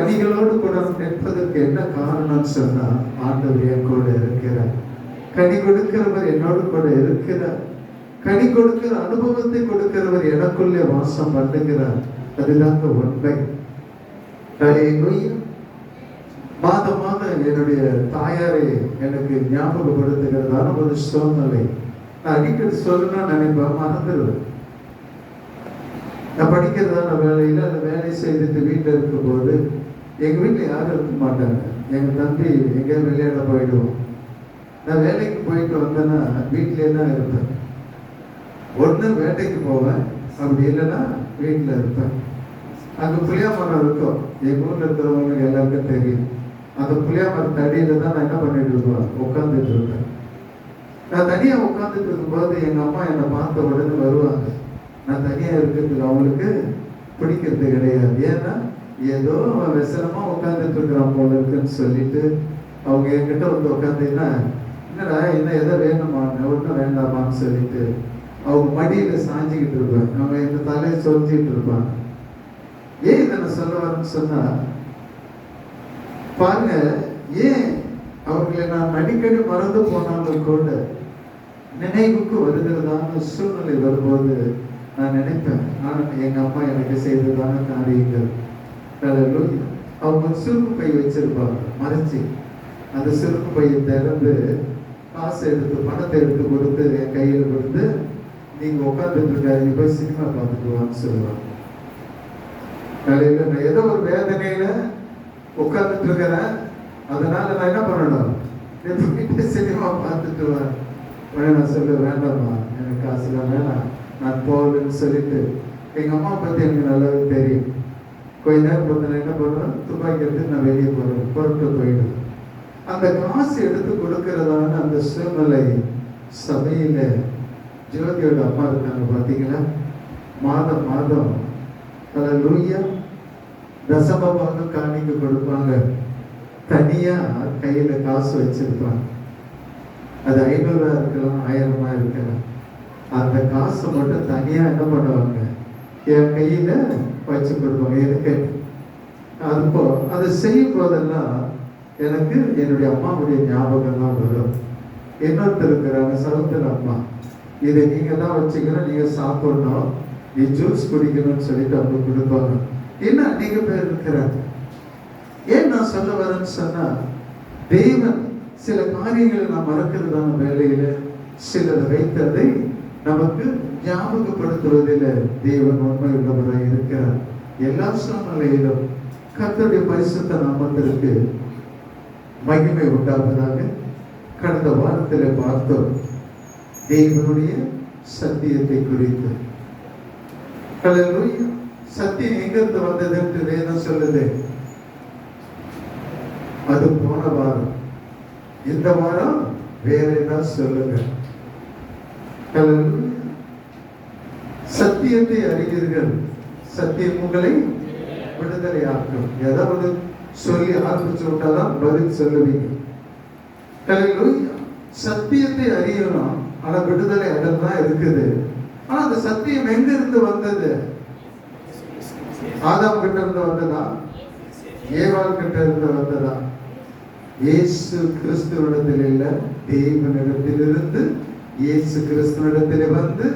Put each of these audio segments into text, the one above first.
கனிகளோடு கூட நிற்பதற்கு என்ன காரணம் சொன்னா, ஆண்டவர் என் கூட இருக்கிறார். கனி கொடுக்கிறவர் என்னோடு கூட இருக்கிறார். கனி கொடுக்கிற அனுபவத்தை கொடுக்கிறவர் எனக்குள்ளே வாசம் பண்ணுகிறார். அதுதாங்க உண்மை. மாதம் மாதம் என்னுடைய தாயாரை எனக்கு ஞாபகப்படுத்துகிறதான ஒரு சூழ்நிலை. நான் அடிக்கடி சொல்லணும்னு நினைப்பேன், மறந்துடுவேன். நான் படிக்கிறதான வேலையில் அந்த வேலை செய்துட்டு வீட்டில் இருக்கும்போது எங்கள் வீட்டில் யாரும் இருக்க மாட்டாங்க. எங்கள் தம்பி எங்கேயாவது விளையாட போயிடுவோம். நான் வேலைக்கு போயிட்டு வந்தேன்னா வீட்டிலே தான் இருப்பேன். ஒன்று வேட்டைக்கு போவேன், அப்படி இல்லைன்னா வீட்டில் இருப்பேன். அங்கே புளியா மரம் இருக்கும், எங்கள் ஊரில் இருக்கிறவங்களுக்கு எல்லாருக்கும் தெரியும். அந்த புளியா மரத்து அடியில் தான் நான் என்ன பண்ணிட்டு இருப்பேன், உட்காந்துட்டு இருப்பேன். நான் தனியாக உட்காந்துட்டு இருக்கும்போது எங்கள் அம்மா என்னை பார்த்த உடனே வருவாங்க. நான் தனியாக இருக்கிறதுக்கு அவங்களுக்கு பிடிக்கிறது கிடையாது. ஏன்னா ஏதோ விசனமாக உட்காந்துட்டு இருக்கிறான் போல இருக்குன்னு சொல்லிட்டு அவங்க என்கிட்ட வந்து உட்காந்தீங்கன்னா, என்னடா என்ன எதை வேணுமான்னு, ஒன்றும் வேண்டாமான்னு சொல்லிட்டு அவங்க மடியில் சாஞ்சிக்கிட்டு இருப்பேன். அவங்க இந்த தலையை சொல்லிட்டு இருப்பாங்க. ஏன் இதை நான் சொல்ல வரேன்னு சொன்னா, பாருங்க, ஏன் அவர்களை நான் அடிக்கடி மறந்து போனாலும் கூட நினைவுக்கு வருகிறதான சூழ்நிலை வரும்போது நான் நினைப்பேன், எங்க அம்மா எனக்கு செய்ததான காரியங்கள். அவங்க சுருக்கு பை வச்சிருப்பாங்க மறைச்சி. அந்த சுருக்கு பையை திறந்து காசு எடுத்து பணத்தை எடுத்து கொடுத்து என் கையில் கொடுத்து, நீங்க உட்காந்துட்டு இருக்காரு, போய் சினிமா பார்த்துட்டு வான்னு சொல்லுவாங்க. நான் ஏதோ ஒரு வேதனையில உட்காந்துட்டு இருக்கிறேன், அதனால நான் என்ன பண்ணணும், சினிமா பார்த்துட்டு வரேன். நான் சொல்ல வேண்டாமா, எனக்கு காசுலாம் வேணாம், நான் போகலன்னு சொல்லிட்டு எங்கள் அம்மா பற்றி எனக்கு நல்லாவே தெரியும். கொஞ்ச நேரம் பார்த்து நான் என்ன பண்ணுவேன், துப்பாக்கி எடுத்து நான் வெளியே போகிறேன், புறப்பட்டு போயிடுவேன். அந்த காசு எடுத்து கொடுக்கறதான அந்த சூழ்நிலை சபையில் ஜோதியோட அம்மா இருக்காங்க பார்த்தீங்களா, மாதம் மாதம் ஹல்லேலூயா தசமபாக காணிக்க கொடுப்பாங்க. தனியாக கையில் காசு வச்சிருப்பாங்க. அது 500 இருக்கலாம், 1000 இருக்கலாம். அந்த காசை மட்டும் தனியாக என்ன பண்ணுவாங்க, என் கையில் வச்சு கொடுப்பாங்க. எனக்கு அதுப்போ அதை செய்யும் போதெல்லாம் எனக்கு என்னுடைய அம்மாவுடைய ஞாபகம்லாம் வரும். இன்னொருத்தர் இருக்கிறாங்க, சவுந்தர அம்மா, இதை நீங்கள் தான் வச்சுக்கணும், நீங்கள் சாப்பிடணும், நீ ஜூஸ் குடிக்கணும்னு சொல்லிட்டு அவங்க கொடுப்பாங்க. என்ன அநேக பேர் இருக்கிறாங்க. ஏன் நான் சொல்ல வரேன்னு சொன்னா, தேவன் சில காரியங்களை நாம் மறக்கிறதான வேலையில சிலர் வைத்ததை நமக்கு ஞாபகப்படுத்துவதில் தேவன் உண்மை உள்ளவராக இருக்கிறார். எல்லா சூழ்நிலையிலும் கர்த்தருடைய பரிசுத்த நாமத்திற்கு மகிமை உண்டாவதாக. கடந்த வாரத்தில் பார்த்தோம் தேவனுடைய சத்தியத்தை குறித்து. ஹல்லேலூயா. சத்தியம் எங்கிருந்து வந்தது என்று வேதம் சொல்லுது. அது போன வாரம். இந்த வாரம் வேற ஏதாவது சொல்லுங்க. சத்தியத்தை அறிவீர்கள், சத்தியம் உங்களை விடுதலை ஆக்கும். ஏதாவது சொல்லி ஆரம்பிச்சு விட்டாதான் பதில் சொல்லுவீங்க. சத்தியத்தை அறியணும், ஆனா விடுதலை அதெல்லாம் இருக்குது. ஆனா அந்த சத்தியம் எங்க இருந்து வந்தது? ஆதாம் கிட்ட இருந்து வந்ததா? ஏவாள் கிட்ட இருந்து வந்ததா? இயேசு கிறிஸ்துவிடத்தில் இல்ல, தேவனிடத்திலிருந்து இயேசு கிறிஸ்துவிடத்திலே வந்து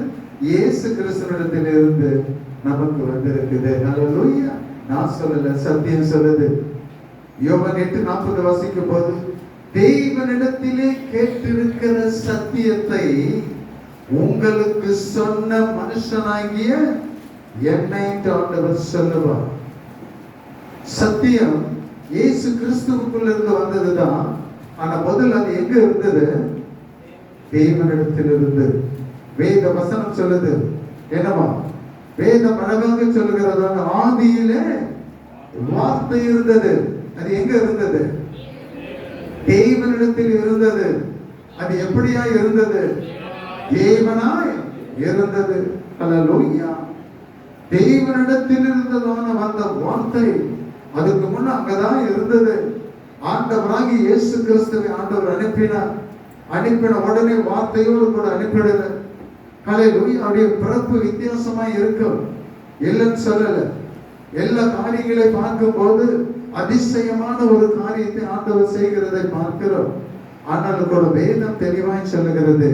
இயேசு கிறிஸ்துவிடத்திலிருந்து நமக்கு வந்திருக்குது. ஹல்லேலூயா. நான் சொல்லல, சத்தியம் சொல்லுது. யோவான் 8:40 வாசிக்கும் போது, தேவனிடத்திலே கேட்டிருக்கிற சத்தியத்தை உங்களுக்கு சொன்ன மனுஷனாகிய என்னை ஆண்டவர் சொல்லுவார். சத்தியம் இயேசு கிறிஸ்துவுக்குள்ள இருந்து வந்ததுதான். ஆனா முதல்ல அது எங்க இருந்தது? தேவனிடத்தில் இருந்து. வேத வசனம் சொல்லுது என்னவா? வேதம் அழகாக சொல்லுகிறதான ஆதியிலே வார்த்தை இருந்தது. அது எங்க இருந்தது? தேவனிடத்தில் இருந்தது. அது எப்படியா இருந்தது? தேவனாய் இருந்தது. ஹல்லேலூயா. தேவனிடத்தில் இருந்ததான வந்த வார்த்தை அதுக்கு முன்ன அங்கதான் இருந்தது. ஆண்டவராகி இயேசு கிறிஸ்துவை ஆண்டவர் அனுப்பினார். அனுப்பின உடனே வார்த்தையோடு கூட அனுப்பிடல. ஹல்லேலூயா. அவருடைய பிறப்பு வித்தியாசமா இருக்கும், இல்லைன்னு சொல்லல. எல்லா காரியங்களை பார்க்கும் போது அதிசயமான ஒரு காரியத்தை ஆண்டவர் செய்கிறதை பார்க்கிறோம். ஆனால் கூட வேதம் தெளிவாய் சொல்லுகிறது,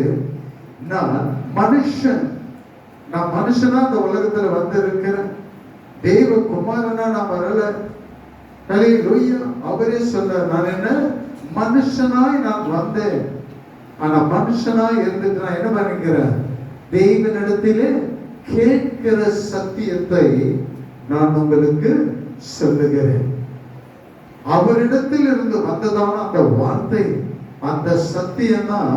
நான் மனுஷனா இந்த உலகத்துல வந்திருக்கிறேன், தேவ குமாரனா நான் வரல. ஹல்லேலூயா. அவரே சொல்ற, நான் என்ன மனுஷனாய் நான் வந்தேன். ஆனா மனுஷனாய் இருந்துட்டு நான் என்ன பண்ணிக்கிறேன், தேவனிடத்திலே கேட்கிற சத்தியத்தை நான் உங்களுக்கு சொல்லுகிறேன். அவரிடத்தில் இருந்து வந்ததான அந்த வார்த்தை, அந்த சத்தியம் தான்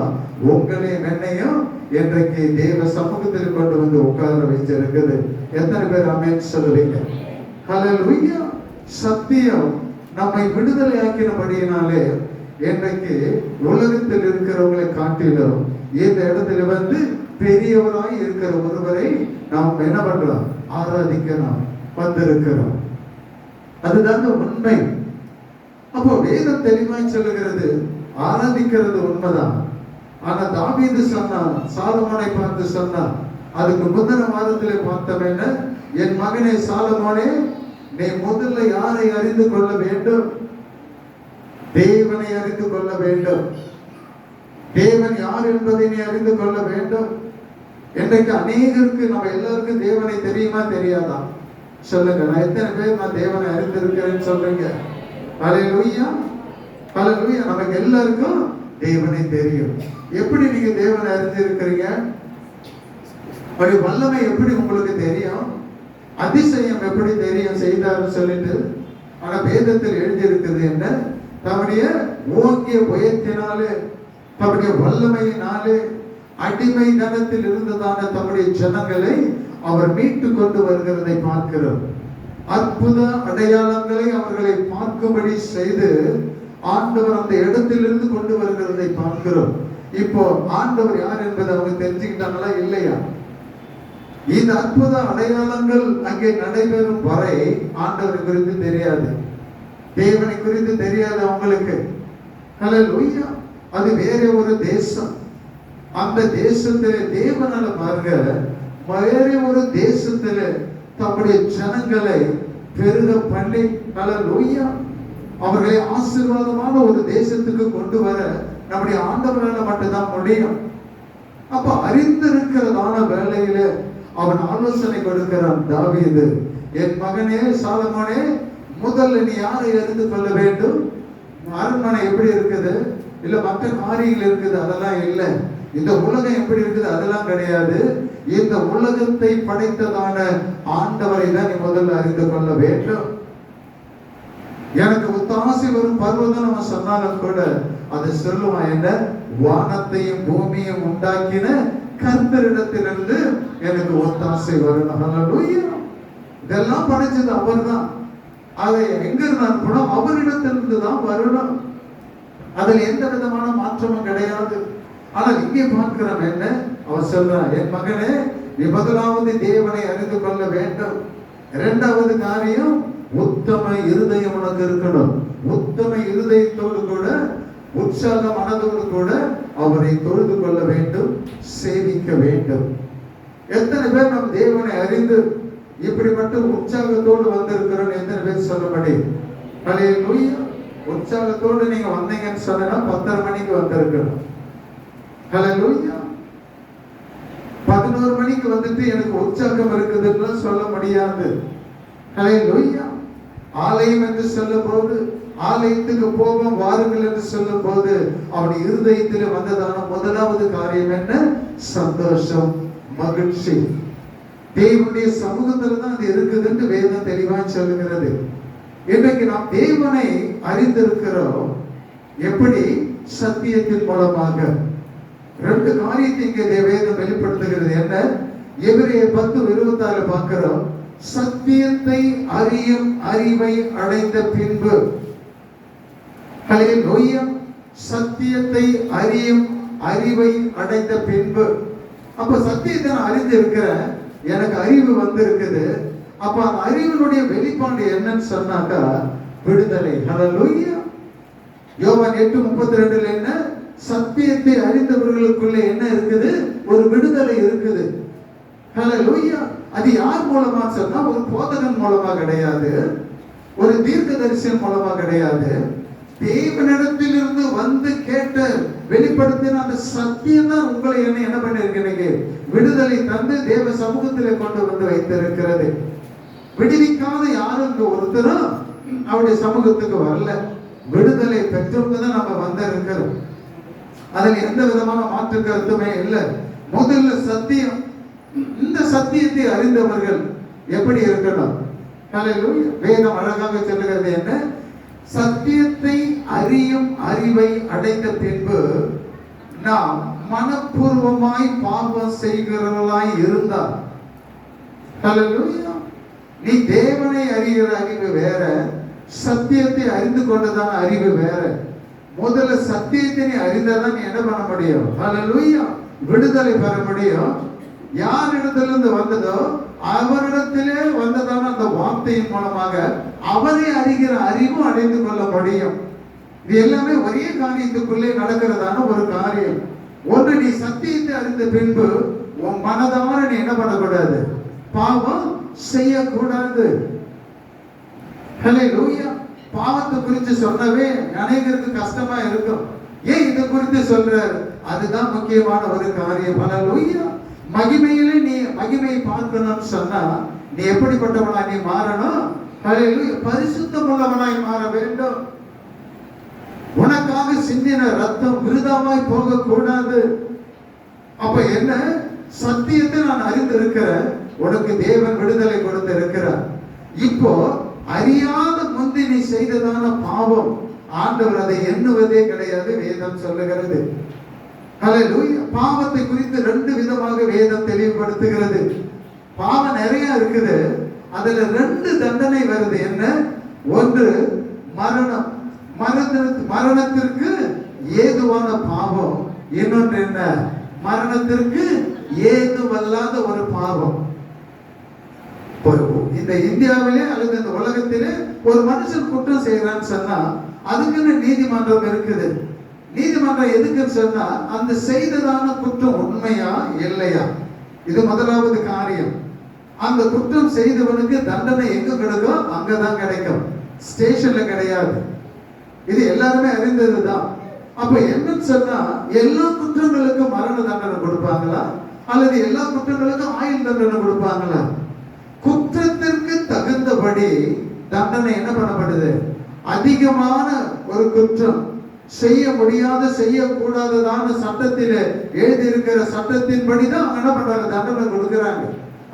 உங்களையும் என்னையும் இன்றைக்கு தேவ சமூகத்தில் கொண்டு வந்து உட்கார வச்சிருக்குது. எத்தனை பேர் ஆமென் சொல்லுவீங்க? ஹல்லேலூயா. சத்தியம் நம்மை விடுதலை ஆக்கினபடியினாலே இன்றைக்கு உலகத்தில் இருக்கிறவங்களை காட்டிலும் இந்த இடத்துல வந்து பெரியவராய் இருக்கிற ஒருவரை நாம் என்ன பண்றோம், ஆராதிக்க நாம் வந்திருக்கிறோம். அதுதாங்க உண்மை. அப்போ வேதம் தெளிவாய் சொல்லுகிறது, ஆராதிக்கிறது உண்மைதான். ஆனா தாவீது சொன்னான், சாலமோனை பார்த்து சொன்னான், அதுக்கு முந்தின வாரத்திலே பார்த்தோம், என் மகனே சாலமோனே, நீ முதல்ல யாரை அறிந்து கொள்ள வேண்டும்? தேவனை அறிந்து கொள்ள வேண்டும். தேவன் யார் என்பதை நீ அறிந்து கொள்ள வேண்டும். இன்றைக்கு அநேகருக்கு, நம்ம எல்லாருக்கும் தேவனை தெரியுமா தெரியாதா? சொல்லுங்க. நான் எத்தனை பேர் நான் தேவனை அறிந்திருக்கிறேன்னு சொல்றீங்க? ஹல்லேலூயா, ஹல்லேலூயா. நமக்கு எல்லாருக்கும் தேவனை தெரியும். எப்படி நீங்க தேவனை அறிந்திருக்கிறீங்க? ஒரு வல்லமை எப்படி உங்களுக்கு தெரியும்? அதிசயம் எப்படி தெரியும் செய்தாரு சொல்லிட்டு? ஆனா வேதத்தில் எழுதியிருக்கிறது என்ன? தம்முடைய ஓங்கிய புயத்தினாலே, தம்முடைய வல்லமையினாலே அடிமை தனத்தில் இருந்ததான தம்முடைய ஜனங்களை அவர் மீட்டு கொண்டு வருகிறதை பார்க்கிறோம். அற்புத அடையாளங்களை அவர்களை பார்க்கும்படி செய்து ஆண்டவர் அந்த இடத்திலிருந்து கொண்டு வருகிறதை பார்க்கிறோம். இப்போ ஆண்டவர் யார் என்பதை அவங்க தெரிஞ்சுக்கிட்டாங்களா இல்லையா? இந்த அற்புத அடையாளங்கள் அங்கே நடைபெறும் வரை ஆண்டவரை குறித்து தெரியாது, தேவனை குறித்து தெரியாது அவங்களுக்கு. ஹல்லேலூயா. அது வேற ஒரு தேசம். அந்த தேசத்திலே தேவனால பாருங்க, வேற ஒரு தேசத்துல தம்முடைய ஜனங்களை பெருக பண்ணி, ஹல்லேலூயா, அவர்களை ஆசீர்வாதமான ஒரு தேசத்துக்கு கொண்டு வர நம்முடைய ஆண்டவரால மட்டும்தான் முடியும். அப்ப அறிந்திருக்கிறதான வேளையில அவன் ஆலோசனை கொடுக்கிறான். தாவீது, என் மகனே சாலமோனே, முதல்ல நீ யாரை அறிந்து கொள்ள வேண்டும்? அரண்மனை எப்படி இருக்குது, இல்ல மற்ற காரியங்கள் இருக்குது, அதெல்லாம் இல்லை. இந்த உலகம் எப்படி இருக்குது, அதெல்லாம் கிடையாது. இந்த உலகத்தை படைத்ததான ஆண்டவரை தான் நீ முதல்ல அறிந்து கொள்ள வேண்டும். எனக்கு ஒத்தாசை வரும் பருவம் நம்ம சொன்னாலும் கூட அதை சொல்லுவான், என்ன, வானத்தையும் பூமியையும் உண்டாக்கின கர்த்தரிடத்திலிருந்து எனக்கு ஒத்தாசை வரணும். ஹல்லேலூயா. இதெல்லாம் படைச்சது அவர் தான். அதை எங்க இருந்தாலும் அவரிடத்திலிருந்து தான் வரணும். அதில் எந்த விதமான மாற்றமும் கிடையாது. ஆனால் இங்கே பார்க்கிறோம் என்ன, அவர் சொல்றான், என் மகனே, நீ முதலாவது தேவனை அறிந்து கொள்ள வேண்டும். இரண்டாவது காரியம், உத்தம இருதயம் உனக்கு இருக்கணும். உத்தம இருதயத்தோடு கூட, உற்சாக மனதோடு கூட அவரை தொழுது கொள்ள வேண்டும், சேவிக்க வேண்டும். எத்தனை பேர் நம் தேவனை அறிந்து இப்படிப்பட்ட உற்சாகத்தோடு வந்திருக்கிறோம்? எத்தனை பேர் சொல்ல முடியும்? ஹல்லேலூயா. உற்சாகத்தோடு நீங்க வந்தீங்கன்னு சொன்னா 10:30 மணிக்கு வந்திருக்கணும். ஹல்லேலூயா. 11 மணிக்கு வந்துட்டு எனக்கு உற்சாகம் இருக்குதுன்னு சொல்ல முடியாது. ஹல்லேலூயா. ஆலயம் என்று சொல்லும் போது, ஆலயத்துக்கு போவோம் வாருங்கள் என்று சொல்லும் போது அவன் இருதயத்தில் வந்ததான முதலாவது காரியம் என்ன? சந்தோஷம், மகிழ்ச்சி. தேவனுடைய சமூகத்துல தான் அது இருக்குதுன்னு வேதம் தெளிவாக சொல்லுகிறது. இன்றைக்கு நாம் தேவனை அறிந்திருக்கிறோம். எப்படி? சத்தியத்தின் மூலமாக. 2 காரியத்தை இங்கே வேதம் வெளிப்படுத்துகிறது. என்ன? எபிரேயர் 10:26 பார்க்கிறோம். சத்தியத்தை அறியும் அறிவை அடைந்த பின்பு. ஹல்லேலூயா. சத்தியத்தை அறியும் அறிவை அடைந்த பின்பு. அப்ப சத்தியத்தை நான் அறிந்திருக்கிறேன், எனக்கு அறிவு வந்திருக்குது. அப்ப அந்த அறிவினுடைய வெளிப்பாடு என்னன்னு சொன்னாக்கா விடுதலை. ஹல்லேலூயா. யோவான் 8:32 என்ன? சத்தியத்தை அறிந்தவர்களுக்குள்ள என்ன இருக்குது? ஒரு விடுதலை இருக்குது. ஹல்லேலூயா. அது யார் மூலமா சொன்னா ஒரு போதகன் மூலமா கிடையாது, ஒரு தீர்க்கதரிசியின் மூலமா கிடையாது. தேவனிடத்திலிருந்து வந்து கேட்ட வெளிப்படுத்தின அந்த சத்தியம் தான் உங்களை என்ன பண்ணிருக்கிறீங்க, விடுதலை தந்து தேவ சமூகத்திலே கொண்டு வந்து வைத்திருக்கிறது. விடுவிக்காத யாரும் இங்க ஒருத்தரும் அவருடைய சமூகத்துக்கு வரல. விடுதலை பெற்றவங்க தான் நம்ம வந்திருக்கிறோம். அதில் எந்த விதமான மாற்று கருத்துமே இல்லை. முதல்ல சத்தியம். இந்த சத்தியத்தை அறிந்தவர்கள் எப்படி இருக்கணும்? வேதம் அழகாக சொல்லுகிறது என்ன? சத்தியத்தை அறியும் அறிவை அடைந்த பின்பு நாம் மனப்பூர்வமாய் பாவம் செய்கிறவர்களாய் இருந்தால், நீ தேவனை அறிகிற அறிவு வேற, சத்தியத்தை அறிந்து கொண்டதான அறிவு வேற. முதல்ல சத்தியத்தை நீ அறிந்தாதான் நீ என்ன பண்ண முடியும்? ஹல்லேலூயா, விடுதலை பெற முடியும். யார் இடத்திலிருந்து வந்ததோ அவரிடத்திலே வந்ததான அந்த வார்த்தையின் மூலமாக அவரை அறிகிற அறிவும் அடைந்து கொள்ள முடியும். இது எல்லாமே ஒரே காரியத்துக்குள்ளே நடக்கிறதான ஒரு காரியம். ஒன்று, நீ சத்தியத்தை அறிந்த பின்பு உன் மனதார நீ என்ன பண்ணக்கூடாது? பாவம் செய்யக்கூடாது. ஹல்லேலூயா. பாவத்தை குறித்து சொன்னவே அநேகருக்கு கஷ்டமா இருக்கும். ஏன் இதை குறித்து சொல்றாரு? அதுதான் முக்கியமான ஒரு காரியம். ஹல்லேலூயா. மகிமையிலே நீ மகிமையை பார்க்கணும்னு சொன்னா நீ எப்படிப்பட்டவனாய் நீ மாறணும்? ஹல்லேலூயா. பரிசுத்தம் உள்ளவனாய் மாற வேண்டும். உனக்காக சிந்தின ரத்தம் விருதாவாய் போக கூடாது. அப்ப என்ன? சத்தியத்தை நான் அறிந்திருக்கிறேன், உனக்கு தேவன் விடுதலை கொடுத்து இருக்கிறார். இப்போ அறியாத முந்தி நீ செய்ததான பாவம் ஆண்டவர் அதை எண்ணுவதே கிடையாது, வேதம் சொல்லுகிறது. ஹல்லேலூயா. பாவத்தை குறித்து ரெண்டு விதமாக வேதம் தெளிவுபடுத்துகிறது. பாவம் நிறைய இருக்குது, அதுல ரெண்டு தண்டனை வருது. என்ன? ஒன்று மரணம், மரணத்திற்கு ஏதுவான பாவம். இன்னொன்று என்ன? மரணத்திற்கு ஏதுவல்லாத ஒரு பாவம். இந்த இந்தியாவிலே அல்லது இந்த உலகத்திலே ஒரு மனுஷன் குற்றம் செய்யறான்னு சொன்னா அதுக்குன்னு நீதிமன்றம் இருக்குது. நீதிமன்றம் எதுக்குன்னு சொன்னா அந்த செய்ததான குற்றம் உண்மையா இல்லையா, இது முதலாவது காரியம். அந்த குற்றம் செய்தவனுக்கு தண்டனை எங்க கிடைக்கும்? அங்கதான் கிடைக்கும், ஸ்டேஷன்ல கிடையாது. இது எல்லாருமே அறிந்ததுதான். அப்ப என்னன்னு சொன்னா எல்லா குற்றங்களுக்கும் மரண தண்டனை கொடுப்பாங்களா அல்லது எல்லா குற்றங்களுக்கும் ஆயுள் தண்டனை கொடுப்பாங்களா? குற்றத்திற்கு தகுந்தபடி தண்டனை என்ன பண்ணப்படுது? அதிகமான ஒரு குற்றம் செய்ய முடியாத செய்யக்கூடாததான சட்டத்தில் எழுதியிருக்கிற சட்டத்தின்படி தான் என்ன பண்றாங்க? தண்டனை கொடுக்கிறாங்க.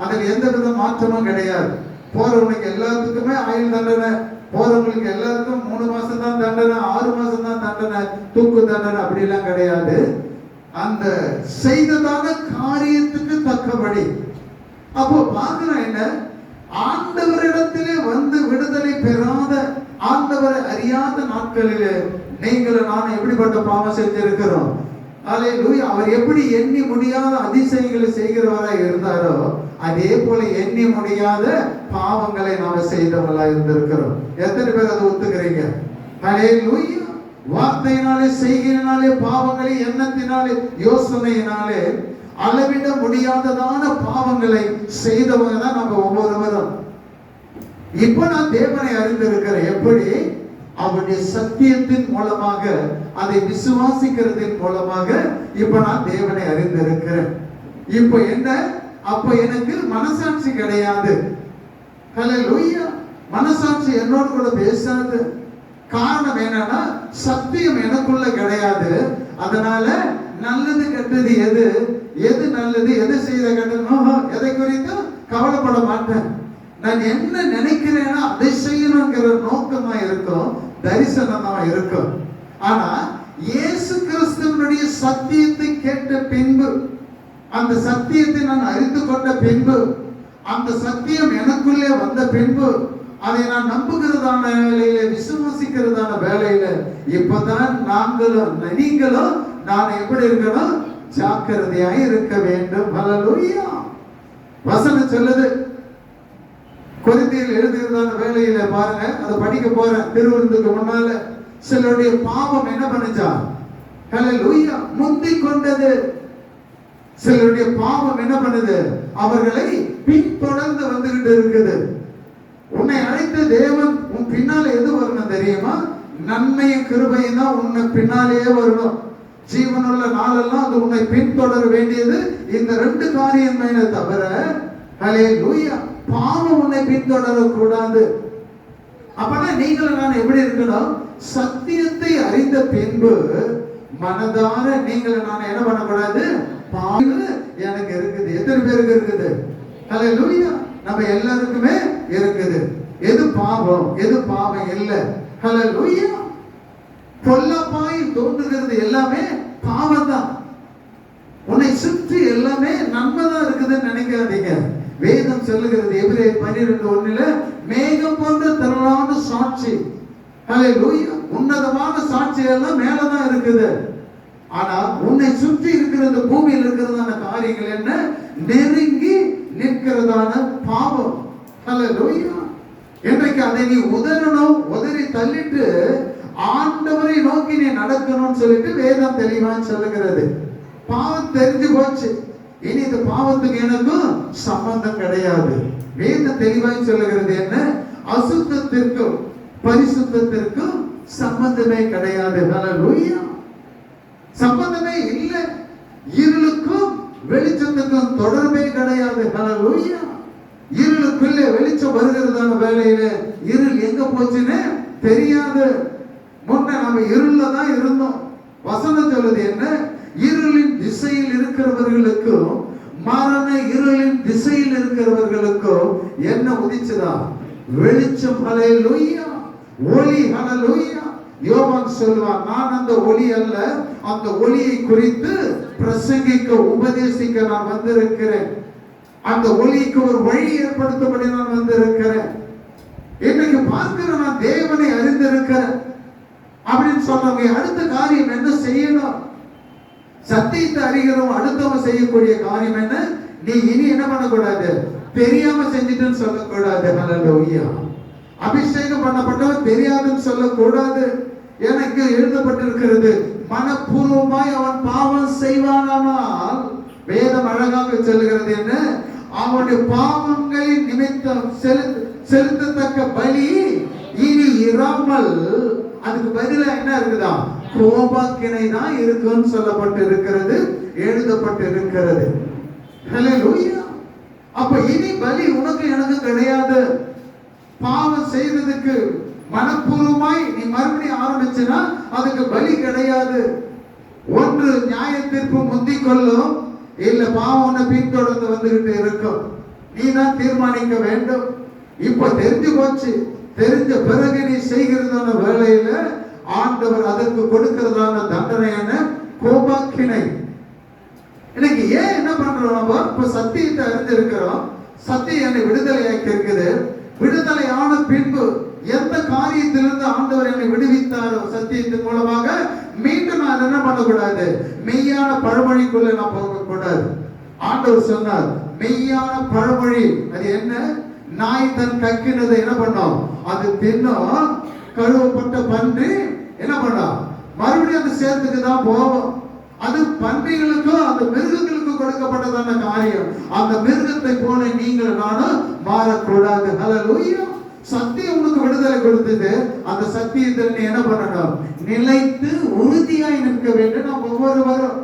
அதில் எந்த வித மாற்றமும் கிடையாது. போறவனுக்கு எல்லாத்துக்குமே ஆயுள் தண்டனை, போறவங்களுக்கு எல்லாருக்கும் 3 மாசம் தான் தண்டனை, 6 மாசம் தான் தண்டனை, தூக்கு தண்டனை அப்படிலாம் கிடையாது. அந்த செய்ததான காரியத்துக்கு தக்கபடி. அப்போ பார்க்கிறோம் என்ன? ஆண்டவரிடத்திலே வந்து விடுதலை பெறாத, ஆண்டவரை அறியாத நாட்களிலே நீங்களும் நான் எப்படிப்பட்ட பாவம் செஞ்சிருக்கிறோம். ஹல்லேலூயா. அவர் எப்படி எண்ணி முடியாத அதிசயங்களை செய்கிறவராய் இருந்தாரோ அதே போல எண்ணி முடியாத பாவங்களை நாம செய்தவங்களா இருந்திருக்கிறோம். எத்தனை பேர் அதை ஒத்துக்கிறீங்க? ஹல்லேலூயா. வார்த்தையினாலே, செய்கையினாலே, பாவங்களை எண்ணத்தினாலே, யோசனையினாலே அளவிட முடியாததான பாவங்களை செய்தவங்க தான் நம்ம ஒவ்வொருவரும். இப்ப நான் தேவனை அறிந்திருக்கிறேன். எப்படி? அவருடைய சத்தியத்தின் மூலமாக, அதை விசுவாசிக்கிறதின் மூலமாக இப்ப நான் தேவனை அறிந்திருக்கிறேன். இப்ப என்ன? அப்ப எனக்கு மனசாட்சி கிடையாது. ஹல்லேலூயா. மனசாட்சி என்னோடு கூட பேசாது. காரணம் என்னன்னா சத்தியம் எனக்குள்ள கிடையாது. அதனால நல்லது கெட்டது எது, எது நல்லது, எது செய்த கெட்டது, எதை குறித்தும் கவலைப்பட மாட்டேன். நான் என்ன நினைக்கிறேன்னா அதை செய்யணுங்கிற நோக்கமா இருக்கும், தரிசனமா இருக்கும். ஆனா இயேசு கிறிஸ்துவினுடைய சத்தியத்தை கேட்ட பின்பு, அந்த சத்தியத்தை நான் அறிந்து கொண்ட பின்பு, அந்த சத்தியம் எனக்குள்ளே வந்த பின்பு, அதை நான் நம்புகிறதான வேலையில, விசுவாசிக்கிறதான வேலையில இப்பதான் நீங்களும் நான் எப்படி இருக்கணும்? ஜாக்கிரதையாய் இருக்க வேண்டும். ஹல்லேலூயா. வசனம் சொல்லுது. கொரிந்தியர் எழுதுகிறதான வேலையில பாருங்க, அதை படிக்க போறேன். திருவிருந்துக்கு முன்னால சிலருடைய பாவம் என்ன பண்ணுச்சா? ஹல்லேலூயா, முந்திக் கொண்டது. சிலருடைய பாவம் என்ன பண்ணுது? அவர்களை பின்தொடர்ந்து வந்துகிட்டு இருக்குது. உன்னை அழைத்த தேவன் உன் பின்னால எது வரணும் தெரியுமா? நன்மையும் கிருபையும் தான் உன்னை பின்னாலேயே வரணும். ஜீவனுள்ள நாளெல்லாம் அது உன்னை பின்தொடர வேண்டியது இந்த ரெண்டு காரியம் தவிர ஹல்லேலூயா பாவம் உன்னை பின்தொடர கூடாது. அப்பனா நீங்களும் நான் எப்படி இருக்கணும்? சத்தியத்தை அறிந்த பின்பு மனதார நீங்கள் நான் என்ன பண்ணக்கூடாது? பாவம் எனக்கு இருக்குது. எத்தனை பேருக்கு இருக்குது? ஹல்லேலூயா. நம்ம எல்லாருக்குமே இருக்குது. எது பாவம் எது பாவம் இல்லை? ஹல்லேலூயா. பொல்லாப்பாய் தோன்றுகிறது எல்லாமே பாவம் தான். உன்னை சுற்றி எல்லாமே நன்மை தான் இருக்குதுன்னு நினைக்காதீங்க. வேதம் சொல்லுகிறது எபிரேயர் 12:1 மேகம் போன்ற திரளான சாட்சி, ஹல்லேலூயா, உன்னதமான சாட்சி எல்லாம் மேலதான் இருக்குது. ஆனா உன்னை சுற்றி இருக்கிற இந்த பூமியில் இருக்கிறதான காரியங்கள் என்ன? நெருங்கி நிற்கிறதான பாவம். ஹல்லேலூயா. இன்றைக்கு அதை நீ உதறி தள்ளிட்டு ஆண்டவரை நோக்கி நீ நடக்கணும்னு சொல்லிட்டு வேதம் தெளிவா சொல்லுகிறது. பாவம் தெரிஞ்சு போச்சு, இனி இந்த பாவத்துக்கு எனக்கும் சம்பந்தம் கிடையாது. வேதம் தெளிவாய் சொல்லுகிறது என்ன? அசுத்தத்திற்கும் பரிசுத்தத்திற்கும் சம்பந்தமே கிடையாது. ஹல்லேலூயா. சம்பந்தமே இல்லை. இருளுக்கும் வெளிச்சத்துக்கும் தொடர்பே கிடையாது. ஹல்லேலூயா. இருளுக்குள்ளே வெளிச்சம் வருகிறதான வேலையில இருள் எங்க போச்சுன்னு தெரியாது. முன்ன நம்ம இருள்ல தான் இருந்தோம். வசனம் சொல்லுது என்ன? இருளின் திசையில் இருக்கிறவர்களுக்கும் மரண இருளின் திசையில் இருக்கிறவர்களுக்கும் என்ன உதிச்சதா? வெளிச்சம். ஹல்லேலூயா. ஒளி. ஹல்லேலூயா. யோவான் சொல்வான், நான் அந்த ஒளி அல்ல, அந்த ஒளியை குறித்து பிரசங்கிக்க உபதேசிக்க நான் வந்திருக்கிறேன். அந்த ஒளிக்கு ஒரு வழி ஏற்படுத்தபடி நான் வந்திருக்கிறேன். இன்னைக்கு பார்க்கிற நான் தேவனை அறிந்திருக்கிறேன் அப்படின்னு சொன்னவங்க அடுத்த காரியம் என்ன செய்யணும்? சத்தியத்தை அறிகிறோம். அடுத்தவங்க செய்யக்கூடிய காரியம் என்ன? நீ இனி என்ன பண்ணக்கூடாது? தெரியாம செஞ்சிட்டேன்னு சொல்லக்கூடாது. ஹல்லேலூயா. அபிஷேகம் பண்ணப்பட்டவன் தெரியாதுன்னு சொல்லக்கூடாது. எனக்கு எழுதப்பட்டிருக்கிறது, மனப்பூர்வமாய் அவன் பாவம் செய்வானால் வேதம் அழகாக சொல்லுகிறது என்ன? அவனுடைய பாவங்களின் நிமித்தம் செலுத்தத்தக்க பலி இனி இராமல், அதுக்கு பதிலா என்ன இருக்குதா? கோபாக்கினை தான் இருக்குன்னு சொல்லப்பட்டு இருக்கிறது, எழுதப்பட்டு இருக்கிறது. ஹல்லேலூயா. அப்ப இனி பலி உனக்கு எனக்கு கிடையாது. பாவம் செய்ததுக்கு மனப்பூர்வமாய் நீ மறுபடியும் ஆரம்பிச்சுனா அதுக்கு பலி கிடையாது. ஒன்று நியாய தீர்ப்பு முந்திக் கொள்ளும், இல்ல பாவம் உன்னை பின்தொடர்ந்து வந்துகிட்டு இருக்கும். நீ தான் தீர்மானிக்க வேண்டும். இப்ப தெரிஞ்சு போச்சு. தெரிஞ்ச பிறகு நீ செய்கிறதான வேலையில ஆண்டவர் அதற்கு கொடுக்கிறதான தண்டனை என்ன? கோபாக்கினை. இன்னைக்கு ஏன் என்ன பண்றோம்? நம்ம இப்ப சத்தியத்தை அறிஞ்சிருக்கிறோம். சத்தியம் என்னை விடுதலையாக்கி இருக்குது. விடுதலையான பின்பு எந்த காரியத்திலிருந்து ஆண்டவர் என்னை விடுவித்தாரோ சத்தியத்தின் மூலமாக, மீண்டும் நான் என்ன பண்ணக்கூடாது? மெய்யான பழமொழிக்குள்ள நான் போகக்கூடாது. ஆண்டவர் சொன்னார் மெய்யான பழமொழி. அது என்ன? நாய் தன் கக்கினதை என்ன பண்ணோம்? அது தின்னும். கழுவப்பட்ட பன்றி என்ன பண்ணோம்? மறுபடியும் அந்த சேர்த்துக்கு தான் போவோம். அது பன்றிகளுக்கும் அந்த மிருகங்களுக்கு கொடுக்கப்பட்டதான காரியம். அந்த மிருகத்தை போல நீங்கள் நானும் மாறக்கூடாது. ஹல்லேலூயா. சத்தியம் உனக்கு விடுதலை கொடுத்தது. அந்த சத்தியத்தில் நீ என்ன பண்ணணும்? நிலைத்து உறுதியாய் நிற்க வேண்டும். நாம் ஒவ்வொருவரும்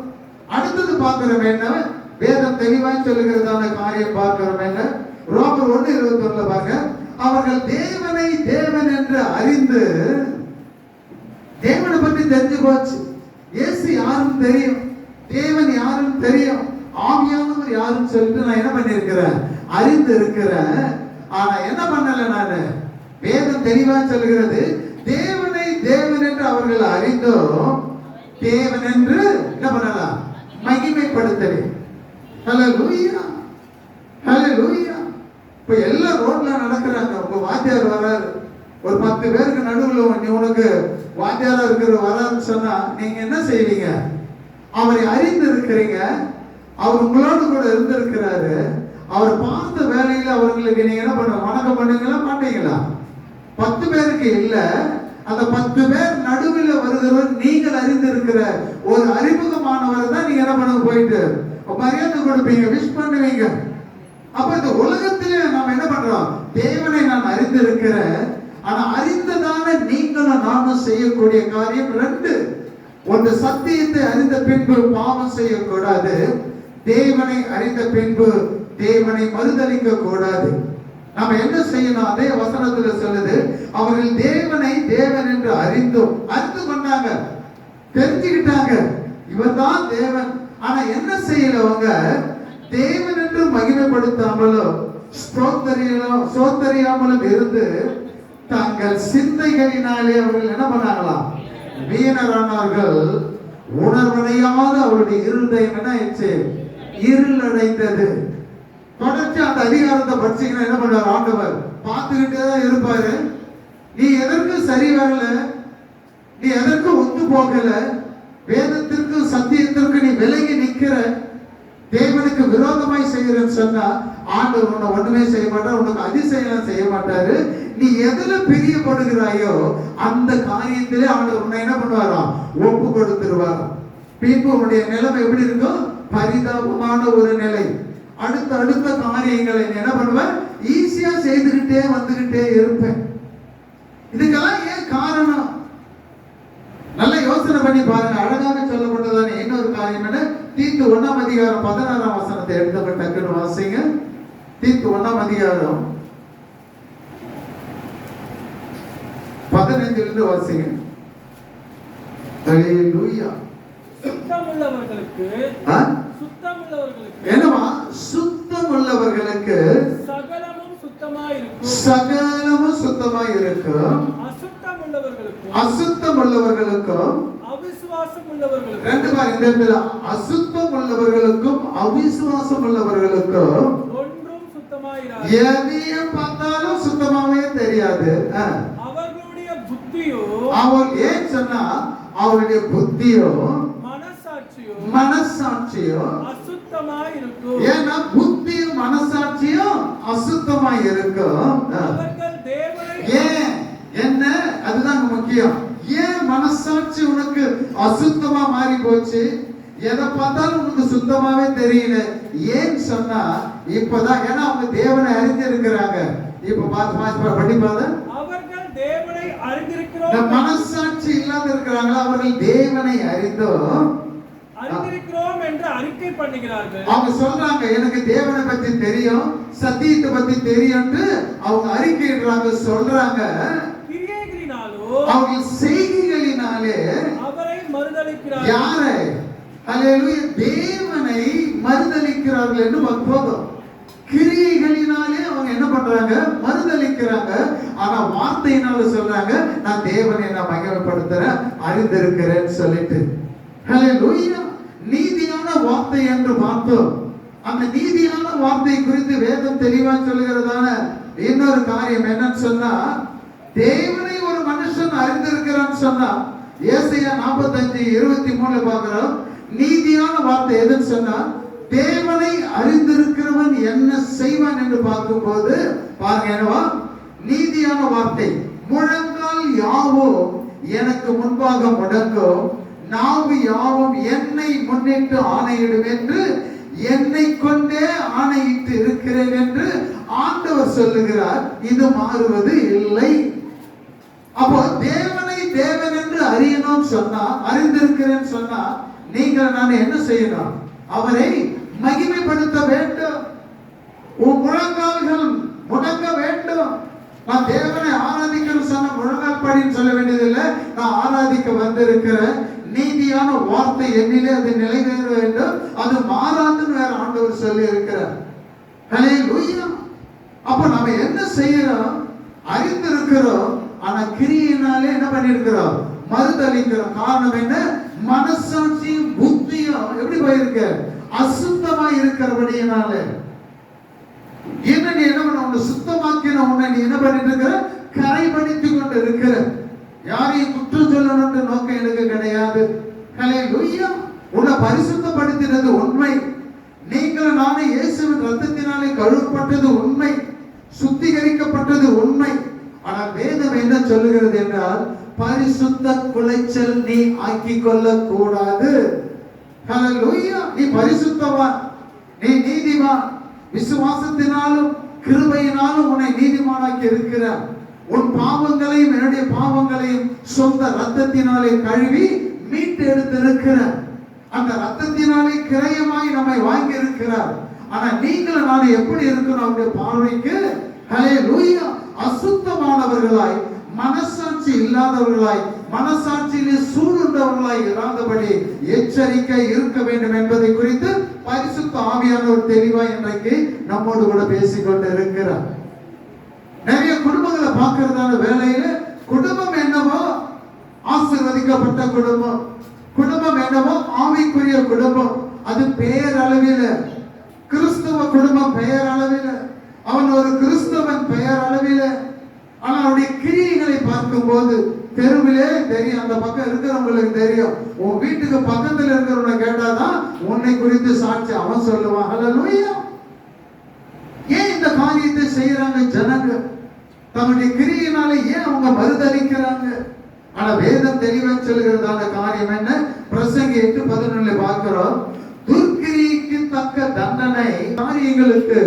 அடுத்தது பார்க்கிறோம் என்ன? வேதம் தெளிவாய் சொல்லுகிறதான காரியம் பார்க்கிறோம் என்ன? ரோமர் 1:21 பாருங்க. அவர்கள் தேவனை தேவன் என்று அறிந்து, தேவனை பற்றி தெரிஞ்சு போச்சு. இயேசு யாருன்னு தெரியும், தேவன் யாருன்னு தெரியும், ஆவியானவர் யாருன்னு சொல்லிட்டு நான் என்ன பண்ணிருக்கிறேன்? அறிந்து இருக்கிறேன். ஆனா என்ன பண்ணல நானு? வேதம் தெளிவா சொல்லுகிறது, தேவனை தேவன் என்று அவர்கள் அறிந்தோம், தேவன் என்று என்ன பண்ணலாம்? மகிமைப்படுத்தவே. ஹல்லேலூயா. ஹல்லேலூயா. இப்ப எல்லாம் ரோட்ல நடக்கிறாங்க. உங்க வாத்தியார் வராரு, ஒரு 10 பேருக்கு நடுவில் நீ உனக்கு வாத்தியாரா இருக்கிற வராருன்னு சொன்னா நீங்க என்ன செய்வீங்க? அவரை அறிந்து இருக்கிறீங்க, அவர் உங்களோடு கூட இருந்திருக்கிறாரு. அவர் பார்த்த வேலையில அவர்களுக்கு நீங்க என்ன பண்ண? வணக்கம் பண்ணுங்களா மாட்டீங்களா? 10 பேருக்கு இல்ல, அந்த 10 பேர் நடுவில் வருகிறவர் நீங்கள் அறிந்து இருக்கிற ஒரு அறிமுகமானவரை தான் நீங்க என்ன பண்ண? போயிட்டு மரியாதை கொடுப்பீங்க, விஷ் பண்ணுவீங்க. அப்ப இந்த உலகத்திலே நாம் என்ன பண்றோம்? தேவனை நான் அறிந்திருக்கிறேன். ஆனா அறிந்ததான நீங்களும் நானும் செய்யக்கூடிய காரியம் ரெண்டு. ஒன்று, சத்தியத்தை அறிந்த பின்பு பாவம் செய்யக்கூடாது. தேவனை அறிந்த பின்பு தேவனை மறுதலிக்க கூடாது. நாம என்ன செய்யணும்? அதே வசனத்துல சொல்லுது, அவர்கள் தேவனை தேவன் என்று அறிந்து கொண்டாங்க, தெரிஞ்சுக்கிட்டாங்க, இவர்தான் தேவன். ஆனா என்ன செய்யல? அவங்க தேவன் என்று மகிமைப்படுத்தாமலும் ஸ்தோத்தரியாமலும் இருந்து தங்கள் சிந்தைகளினாலே அவர்கள் என்ன பண்ணாங்களாம்? வீணரானார்கள். உணர்வடையாத அவருடைய இருதயம் என்ன ஆயிடுச்சு? இருளடைந்தது. தொடர்ச்சி அந்த அதிகாரத்தை படிச்சீங்கன்னா என்ன பண்றாரு ஆண்டவர்? பார்த்துக்கிட்டே தான் இருப்பாரு. நீ எதற்கு சரி வரல, நீ எதற்கு ஒத்து போகல, வேதத்திற்கு சத்தியத்திற்கு நீ விலகி நிக்கிற, தேவனுக்கு விரோதமாய் செய்யறன்னு சொன்னா ஆண்டவர் உன்னை ஒண்ணுமே செய்ய மாட்டார், உனக்கு அதிசயம் செய்ய மாட்டாரு. நீ எதுல பிரியப்படுகிறாயோ அந்த காரியத்திலே ஆண்டவர் உன்னை என்ன பண்ணுவாராம்? ஒப்பு கொடுத்துருவாராம். பின்பு உன்னுடைய நிலைமை எப்படி இருக்கும்? பரிதாபமான ஒரு நிலை. அடுத்த காரியங்களை என்ன பண்ணுவேன்? ஈஸியா செய்துகிட்டே வந்துகிட்டே இருப்பேன். இதுக்கெல்லாம் ஏன் காரணம்? நல்ல யோசனை பண்ணி பாருங்க. அழகாக சொல்லப்பட்டதான இன்னொரு காரியம் என்ன? தீத்து 1ஆம் அதிகாரம் 16ஆம் வசனத்தை எடுத்து டக்குன்னு வாசிங்க. தீத்து 1ஆம் அதிகாரம் 15 வாசிங்க. ஹல்லேலூயா. சுத்தமுள்ளவர்களுக்கு என்னவா? சுத்தமுள்ளவர்களுக்கு சகலமும் சுத்தமாயிருக்கும். சகலமும் சுத்தமாயிருக்கும். அசுத்தம் உள்ளவர்களுக்கும் அவிசுவாசம் உள்ளவர்களுக்கும். ரெண்டு பாரு இந்த இடத்துல, அசுத்தம் உள்ளவர்களுக்கும் அவிசுவாசம் உள்ளவர்களுக்கும் ஒன்றும் சுத்தமாயிராது. எதையும் பார்த்தாலும் சுத்தமாவே தெரியாது. அவர்களுடைய புத்தியோ, அவர் ஏன் சொன்னா அவருடைய புத்தியோ மனசாட்சியோ அசுத்தமாயிருக்கும். ஏன்னா புத்தியும் மனசாட்சியும் அசுத்தமாயிருக்கும். ஏன் என்ன? அதுதான் முக்கியம். ஏன் மனசாட்சி உனக்கு அசுத்தமா மாறி போச்சு? எதை பார்த்தாலும் உனக்கு சுத்தமாவே தெரியல. ஏன் சொன்னா இப்பதான், ஏன்னா அவங்க தேவனை அறிந்திருக்கிறாங்க. இப்ப பார்த்து படிப்பாத, அவர்கள் தேவனை அறிந்திருக்கிறோம். மனசாட்சி இல்லாத இருக்கிறாங்களா? அவர்கள் தேவனை அறிந்திருக்கிறோம் என்று அறிக்கை பண்ணுகிறார்கள். அவங்க சொல்றாங்க, எனக்கு தேவனை பத்தி தெரியும், சத்தியத்தை பத்தி தெரியும், அவங்க அறிக்கையிடுறாங்க, சொல்றாங்க. அவங்க செய்கைகளினாலே அவரை மறுதலிக்கிறார்கள். யாரை? ஹல்லேலூயா. தேவனை மறுதலிக்கிறார்கள் என்று போதும். கிரியைகளினாலே அவங்க என்ன பண்றாங்க? மறுதலிக்கிறாங்க. ஆனா வார்த்தையினால சொல்றாங்க, நான் தேவனை நான் மகிமைப்படுத்துறேன், அறிந்திருக்கிறேன்னு சொல்லிட்டு. ஹல்லேலூயா. நீதியான வார்த்தை என்று பார்த்தோம். அந்த நீதியான வார்த்தை குறித்து வேதம் தெளிவா சொல்லுகிறதான இன்னொரு காரியம் என்னன்னு சொன்னா, தேவனை ஒரு மனுஷன் அறிந்திருக்கிறான்னு சொன்னா ஏசாயா 45:23 பார்க்கிறோம். நீதியான வார்த்தை எதுன்னு சொன்னா, தேவனை அறிந்திருக்கிறவன் என்ன செய்வான் என்று பார்க்கும்போது பாருங்க, என்னவா நீதியான வார்த்தை? முழங்கால் யாவோ எனக்கு முன்பாக முடங்கும், நாவு யாவும் என்னை முன்னிட்டு ஆணையிடும் என்று என்னை கொண்டே ஆணையிட்டு இருக்கிறேன் என்று ஆண்டவர் சொல்லுகிறார். இது மாறுவது இல்லை. அப்போ தேவனை தேவன் என்று அறியணும் சொன்னா, அறிந்திருக்கிறேன் சொன்னா, நீங்கள் நான் என்ன செய்யணும்? அவரை மகிமைப்படுத்த வேண்டும். உன் முழங்கால்கள் முடங்க வேண்டும். நான் தேவனை ஆராதிக்கணும் சொன்ன முழங்கால் படின்னு சொல்ல வேண்டியதில்லை. நான் ஆராதிக்க வந்திருக்கிறேன், நீதியான வார்த்தை என்னிலே அது நிலைவேற வேண்டும், அது மாறாதுன்னு வேற ஆண்டவர் சொல்லி இருக்கிறார். ஹல்லேலூயா. அப்ப நாம என்ன செய்யறோம்? அறிந்திருக்கிறோம், ஆனா கிரியினாலே என்ன பண்ணிருக்கிறோம்? மறுதலிக்கிறோம். காரணம் என்ன? மனசாட்சியும் புத்தியும் எப்படி போயிருக்கு? அசுத்தமா இருக்கிறபடியினால. என்ன நீ என்ன பண்ண? உன்னை சுத்தமாக்கின உன்னை நீ என்ன பண்ணிட்டு இருக்கிற? கரைபடித்து கொண்டு இருக்கிற. யாரையும் குற்றம் சொல்லணும்ன்ற நோக்கம் எனக்கு கிடையாது. ஹல்லேலூயா. உன்னை பரிசுத்தப்படுத்தினது உண்மை. நீங்கள் நானே இயேசுவின் ரத்தத்தினாலே கழுவப்பட்டது உண்மை, சுத்திகரிக்கப்பட்டது உண்மை. ஆனால் வேதம் என்ன சொல்லுகிறது என்றால், பரிசுத்த குலைச்சல் நீ ஆக்கிக் கொள்ள கூடாது. ஹல்லேலூயா. நீ பரிசுத்தவான், நீ நீதிமான், விசுவாசத்தினாலும் கிருபையினாலும் உன்னை நீதிமானாக்கி இருக்கிறார். உன் பாவங்களையும் என்னுடைய பாவங்களையும் சொந்த ரத்தத்தினாலே கழுவி மீட்டு எடுத்திருக்கிறார். அந்த ரத்தத்தினாலே கிரயமாய் நம்மை வாங்கி இருக்கிறார். ஆனா நீங்கள் நான் எப்படி இருக்கணும்? அவருடைய பார்வைக்கு ஹல்லேலூயா அசுத்தமானவர்களாய், மனசாட்சி இல்லாதவர்களாய், மனசாட்சியிலே சூழ்ந்தவர்களாய் இராதபடி எச்சரிக்கை இருக்க வேண்டும் என்பதை குறித்து பரிசுத்த ஆவியானவர் தெளிவாய் இன்றைக்கு நம்மோடு கூட பேசிக்கொண்டு இருக்கிறார். நிறைய குடும்பங்களை பார்க்கிறதான வேலையில குடும்பம் என்னவோ ஆசீர்வதிக்கப்பட்ட குடும்பம், குடும்பம் என்னவோ ஆவிக்குரிய குடும்பம், அது பெயரளவில கிறிஸ்தவ குடும்பம், பெயரளவில அவன் ஒரு கிறிஸ்தவன் பெயரளவில. ஆனா அவருடைய கிரியைகளை பார்க்கும் போது தெருவிலே தெரியும், அந்த பக்கம் இருக்கிறவங்களுக்கு தெரியும். உன் வீட்டுக்கு பக்கத்துல இருக்கிறவனை கேட்டாதான் உன்னை குறித்து சாட்சி அவன் சொல்லுவான். ஹல்லேலூயா. ஏன் இந்த காரியத்தை செய்யறாங்க ஜனங்க? தன்னுடைய கிரியினாலே ஏன் அவங்க மறுதளிக்கிறாங்க? ஆனா வேதம் தெளிவா சொல்லுகிறதான காரியம் என்ன? பிரசங்கி 8:11 பார்க்கிறோம். துர்க்கிரிக்கு தக்க தண்டனை, காரியங்களுக்கு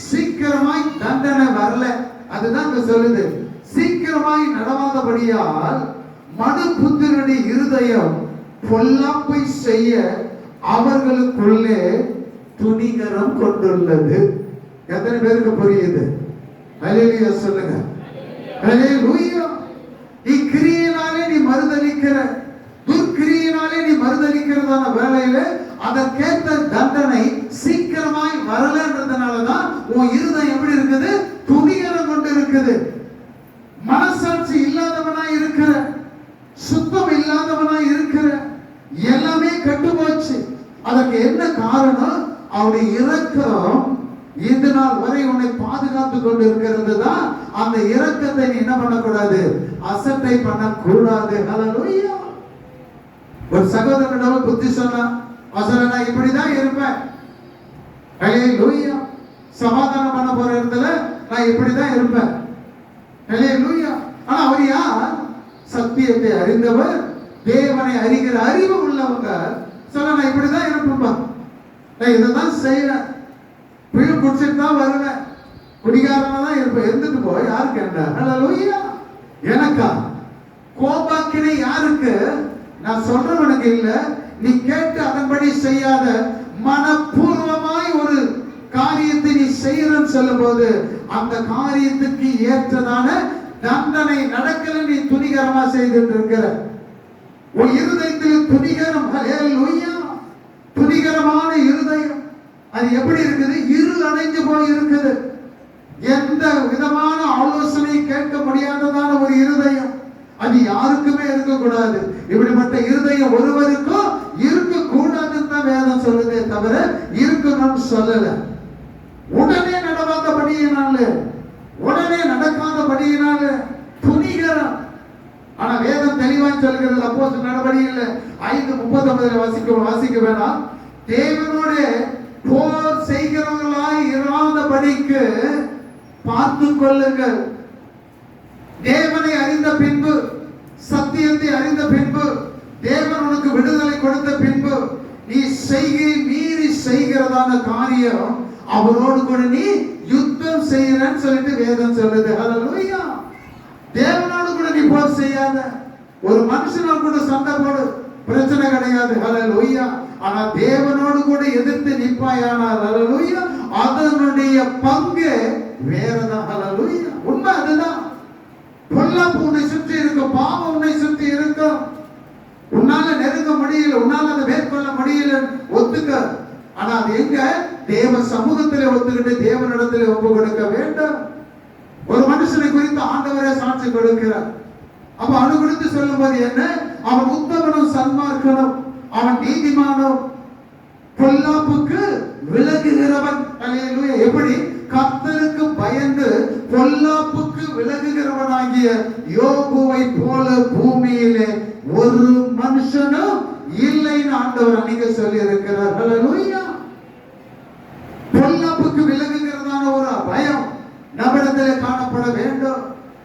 சீக்கிரமாய் தண்டனை வரல. அதுதான் சொல்லுது. சீக்கிரமாய் நடவாதபடியால் மனுபுத்திரனுடைய இருதயம் பொல்லாப்பை செய்ய அவர்களுக்குள்ளே துணிகரம் கொண்டுள்ளது. எத்தனை பேருக்கு புரியுது? ஹல்லேலூயா சொல்லுங்க. ஹல்லேலூயா. நீ கிரியினாலே நீ மறுதலிக்கிற, துர்க்கிரியினாலே நீ மறுதலிக்கிறதான வேளையில அதற்கேற்ற தண்டனை சீக்கிரமாய் வரலன்றதுனாலதான் உன் இருதயம் எப்படி இருக்குது? துணிகரம் கொண்டு இருக்குது. மனசாட்சி இல்லாதவனாய் இருக்கிற, சுத்தம் இல்லாதவனாய் இருக்கிற, எல்லாமே கெட்டு போச்சு. அதற்கு என்ன காரணம்? அவருடைய இரக்கம் இந்த நாள் வரை உன்னை பாதுகாத்து கொண்டு இருக்கிறது தான். அந்த இரக்கத்தை நீ என்ன பண்ணக்கூடாது? அசட்டை பண்ணக்கூடாது. ஹல்லேலூயா. ஒரு சகோதரனிடம் புத்தி சொன்னா, நான் இப்படிதான் இருப்பேன். ஹல்லேலூயா. சமாதானம் பண்ண போற இடத்துல நான் இப்படிதான் இருப்பேன். ஹல்லேலூயா. ஆனா அவர் யார்? சத்தியத்தை அறிந்தவர், தேவனை அறிகிற அறிவு உள்ளவங்க. சொல்ல நான் இப்படிதான் இருப்பேன்பா, நான் இதைதான் செய்வேன், பிள்ளை குடிச்சிட்டு தான் வருவேன், குடிகாரனா தான் இருப்பேன், இருந்துட்டு போய் யாரு கேட்டா? ஹல்லேலூயா. எனக்கா கோபாக்கினை யாருக்கு? நான் சொல்றவனுக்கு இல்ல. நீ கேட்டு அதன்படி செய்யாத மனப்பூர்வமாய் ஒரு காரியத்தை நீ செய்யறன்னு சொல்லும் போது அந்த காரியத்துக்கு ஏற்றதான தண்டனை நடக்கல. நீ துணிகரமா செய்துட்டு இருக்கிற உன் இருதயத்தில் துணிகரம். ஹல்லேலூயா. துணிகரமான இருதயம் அது எப்படி இருக்குது? இருள் அடைஞ்சு போய் இருக்குது. எந்த விதமான ஆலோசனை கேட்க முடியாததான ஒரு இருதயம் அது யாருக்குமே இருக்கக்கூடாது. இப்படிப்பட்ட இருதயம் ஒருவருக்கும் இருக்க கூடாதுன்னு தான் வேதம் சொல்லுதே தவிர இருக்கணும்னு சொல்லல. உடனே நடவாதபடியினால, உடனே நடக்காதபடியினால துணிகரம். ஆனா வேதம் தெளிவா சொல்கிறது. அப்போஸ்தலர் நடபடியில் 5:39 வாசிக்க வேணாம். தேவனோட போர் செய்கிறவர்களாய் இராதபடிக்கு பார்த்து கொள்ளுங்கள். தேவனை அறிந்த பின்பு, சத்தியத்தை அறிந்த பின்பு, தேவன் உனக்கு விடுதலை கொடுத்த பின்பு நீ மீறி செய்கிறதான காரியம் அவரோடு கூட நீ யுத்தம் செய்யறன்னு சொல்லிட்டு வேதம் சொல்லுது. ஹல்லேலூயா. தேவனோடு கூட நீ போர் செய்யாத. ஒரு மனுஷனோடு கூட சண்டை போடு, பிரச்சனை கிடையாது. ஹல்லேலூயா. ஆனா தேவனோடு கூட எதிர்த்து நிப்பாயானால் ஹல்லேலூயா அதனுடைய பங்கு வேறதான். ஹல்லேலூயா. உண்மை அதுதான். பொல்லாப்பு உன்னை சுற்றி இருக்கும், பாவம் உன்னை சுற்றி இருக்கும். உன்னால நெருங்க முடியல, உன்னால அதை மேற்கொள்ள முடியல, ஒத்துக்க. ஆனா அது எங்க? தேவ சமூகத்திலே ஒத்துக்கிட்டு தேவனிடத்திலே ஒப்பு கொடுக்க வேண்டும். ஒரு மனுஷனை குறித்து ஆண்டவரே சாட்சி கொடுக்கிறார். அப்ப அனுகுறித்து சொல்லும் போது என்ன? அவன் உத்தமனும் சன்மார்க்கனும், அவன் நீதிமானும், பொல்லாப்புக்கு விலகுகிறவன். ஹல்லேலூயா. எப்படி? கர்த்தருக்கு பயந்து பொல்லாப்புக்கு விலகுகிறவனாகிய யோபுவை போல பூமியிலே ஒரு மனுஷனும் இல்லைன்னு ஆண்டவர் அன்னைக்கு சொல்லி இருக்கிறார். ஹல்லேலூயா. பொல்லாப்புக்கு விலகுகிறதான ஒரு பயம் நம்மிடத்திலே காணப்பட வேண்டும்.